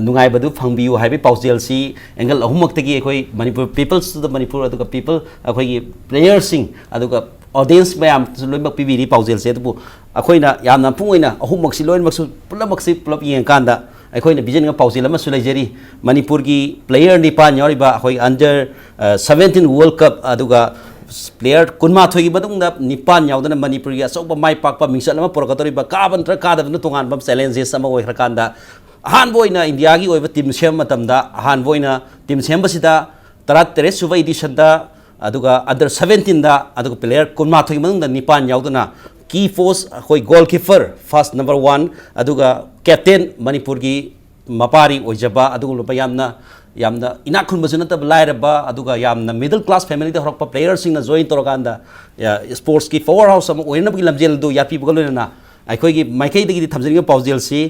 ꯅꯨꯡꯉꯥꯏꯕꯗꯨ ꯐꯪꯕꯤꯌꯨ ꯍꯥꯏꯕꯒꯤ ꯄꯥꯎꯖꯦꯜꯁꯤ ꯑꯦꯡꯒꯜ ꯑꯍꯨꯝꯃꯛꯇꯒꯤ ꯑꯩꯈꯣꯏ ꯃꯅꯤꯄꯨꯔ ꯄꯤꯄꯜꯁ ꯇꯨ ꯗ ꯃꯅꯤꯄꯨꯔ ꯑꯗꯨꯒ ꯄꯤꯄꯜ ꯑꯩꯈꯣꯏꯒꯤ ꯄ꯭ꯂꯦꯌꯔꯁꯤꯡ ꯑꯗꯨꯒ ꯑꯣꯗꯤꯌꯟꯁ ꯃꯌꯥꯝꯁꯨ ꯂꯣꯏꯅꯃꯛ ꯄꯤꯕꯤꯔꯤ ꯄꯥꯎꯖꯦꯜꯁꯦ ꯑꯗꯨꯕꯨ ꯑꯩꯈꯣꯏꯅ ꯌꯥꯝꯅ ꯃꯄꯨꯡ ꯑꯣꯏꯅ ꯑꯍꯨꯝꯃꯛꯁꯤ ꯂꯣꯏꯅꯃꯛꯁꯨ ꯄꯨꯝꯅꯃꯛꯁꯤ ꯄꯨꯂꯞ ꯌꯦꯡꯀꯥꯟꯗ ꯑꯩꯈꯣꯏꯅ ꯄꯤꯖꯅꯤꯡꯕ ꯄꯥꯎꯖꯦꯜ ꯑꯃꯁꯨ ꯂꯩꯖꯔꯤ ꯃꯅꯤꯄꯨꯔꯒꯤ ꯄ꯭ꯂꯦꯌꯔ 9 ꯌꯥꯎꯔꯤꯕ ꯑꯩꯈꯣꯏ ꯑꯟꯗꯔ 17 ꯋꯥꯔꯜ ꯀꯞ ꯑꯗꯨꯒ ꯄ꯭ꯂꯦꯌꯔ 12ꯒꯤ ꯃꯅꯨꯡꯗ 9 ꯌꯥꯎꯗꯅ ꯃꯅꯤꯄꯨꯔꯒꯤ ꯑꯆꯧꯕ ꯃꯥꯏ ꯄꯥꯛꯄ ꯃꯤꯡꯆꯠ ꯑꯃ ꯄꯨꯔꯛꯀꯗꯧꯔꯤꯕ ꯀꯥꯕ ꯅꯠꯇ꯭ꯔꯒ ꯀꯥꯗꯕꯅ ꯇꯣꯉꯥꯟꯕ ꯆꯦꯂꯦꯟꯖꯦꯁ ꯑꯃ ꯑꯣꯏꯈ꯭ꯔꯀꯥꯟꯗ ꯑꯍꯥꯟꯕ ꯑꯣꯏꯅ ꯏꯟꯗꯤꯌꯥꯒꯤ ꯑꯣꯏꯕ ꯇꯤꯝ ꯁꯦꯝꯕ ꯃꯇꯝꯗ ꯑꯍꯥꯟꯕ ꯑꯣꯏꯅ ꯇꯤꯝ ꯁꯦꯝꯕꯁꯤda 13 ꯁꯨꯕ ꯏꯗꯤꯁꯟꯗ ꯑꯗꯨꯒ ꯑꯟꯗꯔ 17ꯗ ꯑꯗꯨꯒ ꯄ꯭ꯂꯦꯌꯔ 12ꯒꯤ ꯃꯅꯨꯡꯗ 9 ꯌꯥꯎꯗꯅ ꯀꯤ ꯐꯣꯔꯁ ꯑꯩꯈꯣꯏ ꯒꯣꯜ ꯀꯤꯄꯔ ꯐꯥꯔꯁ ꯅꯝꯕꯔ 1 ꯑꯗꯨꯒ ꯀꯦꯞꯇꯦꯟ ꯃꯅꯤꯄꯨꯔꯒꯤ ꯃꯄꯥꯔꯤ ꯑꯣꯏꯖꯕ ꯑꯗꯨꯒꯨꯝꯂꯕ ꯌꯥꯝꯅ ꯏꯅꯥꯛ ꯈꯨꯟꯕꯁꯨ ꯅꯠꯇꯕ ꯂꯥꯏꯔꯕ ꯑꯗꯨꯒ ꯌꯥꯝꯅ ꯃꯤꯗꯜ ꯀ꯭ꯂꯥꯁ ꯐꯦꯃꯤꯂꯤꯗ ꯍꯧꯔꯛꯄ ꯄ꯭ꯂꯦꯌꯔꯁꯤꯡꯅ ꯖꯣꯏꯟ ꯇꯧꯔꯀꯥꯟꯗ ꯁ꯭ꯄꯣꯔꯠꯁꯀꯤ ꯄꯋꯥꯔ ꯍꯥꯎꯁ ꯑꯃ ꯑꯣꯏꯅꯕꯒꯤ ꯂꯝꯖꯦꯜ ꯑꯗꯨ ꯌꯥꯠꯄꯤꯕꯒ ꯂꯣꯏꯅꯅ ꯑꯩꯈꯣꯏꯒꯤ ꯃꯥꯏꯀꯩꯗꯒꯤꯗꯤ ꯊꯝꯖꯅꯤꯡꯕ ꯄꯥꯎꯖꯦꯜꯁꯤ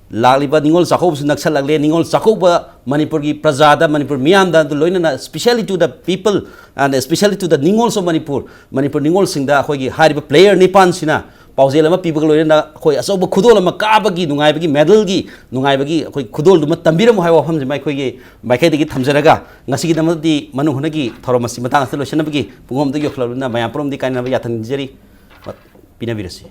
ꯂꯥꯛꯂꯤꯕ ꯅꯤꯡꯉꯣꯜ ꯆꯥꯛꯀꯧꯕꯁꯨ ꯅꯛꯁꯜꯂꯛꯂꯦ ꯅꯤꯡꯉꯣꯜ ꯆꯥꯛꯀꯧꯕ ꯃꯅꯤꯄꯨꯔꯒꯤ ꯄ꯭ꯔꯖꯥꯗ ꯃꯅꯤꯄꯨꯔ ꯃꯤꯌꯥꯝꯗ ꯑꯗꯨ ꯂꯣꯏꯅꯅ ꯁ꯭ꯄꯦꯁꯤꯌꯦꯜꯂꯤ ꯇꯨ ꯗ ꯄꯤꯄꯜ ꯑꯦꯟड ꯁ꯭ꯄꯦꯁꯤꯌꯦꯜꯂꯤ ꯇꯨ ꯗ ꯅꯤꯡꯉꯣꯜꯁ ꯑꯣꯐ ꯃꯅꯤꯄꯨꯔ ꯅꯤꯡꯉꯣꯜꯁꯤꯡꯗ ꯑꯩꯈꯣꯏꯒꯤ ꯍꯥꯏꯔꯤꯕ ꯄ꯭ꯂꯦꯌꯔ 9ꯁꯤꯅ ꯄꯥꯎꯖꯦꯜ ꯑꯃ ꯄꯤꯕꯒ ꯂꯣꯏꯅꯅ ꯑꯩꯈꯣꯏ ꯑꯆꯧꯕ ꯈꯨꯗꯣꯜ ꯑꯃ ꯀꯥꯕꯒꯤ ꯅꯨꯡꯉꯥꯏꯕꯒꯤ ꯃꯦꯗꯜꯒꯤ ꯅꯨꯡꯉꯥꯏꯕꯒꯤ ꯑꯩꯈꯣꯏ ꯈꯨꯗꯣꯜꯗꯨꯃ ꯇꯝꯕꯤꯔꯝꯃꯨ ꯍꯥꯏꯕ ꯋꯥꯐꯝꯁꯤꯃ ꯑꯩꯈꯣꯏꯒꯤ ꯃꯥꯏꯀꯩꯗꯒꯤ ꯊꯝꯖꯔꯒ ꯉꯁꯤꯒꯤꯗꯃꯛꯇꯗꯤ ꯃꯅꯨꯡ ꯍꯨꯠꯅꯒꯤ ꯊꯧꯔꯝ ꯑꯁꯤ ꯃꯇꯥꯡ ꯑꯁꯤꯗ ꯂꯣꯏꯁꯤꯟꯅꯕꯒꯤ ꯄꯨꯡ ꯑꯃꯗ ꯌꯧꯁꯤꯜꯂꯕꯅꯤꯅ ꯃꯌꯥꯝ ꯄꯨꯝꯅꯃꯛꯇꯤ ꯀꯥꯏꯅꯕ ꯌꯥꯊꯪ ꯅꯤꯖꯔꯤ ꯄꯤꯅꯕꯤꯔꯁꯤ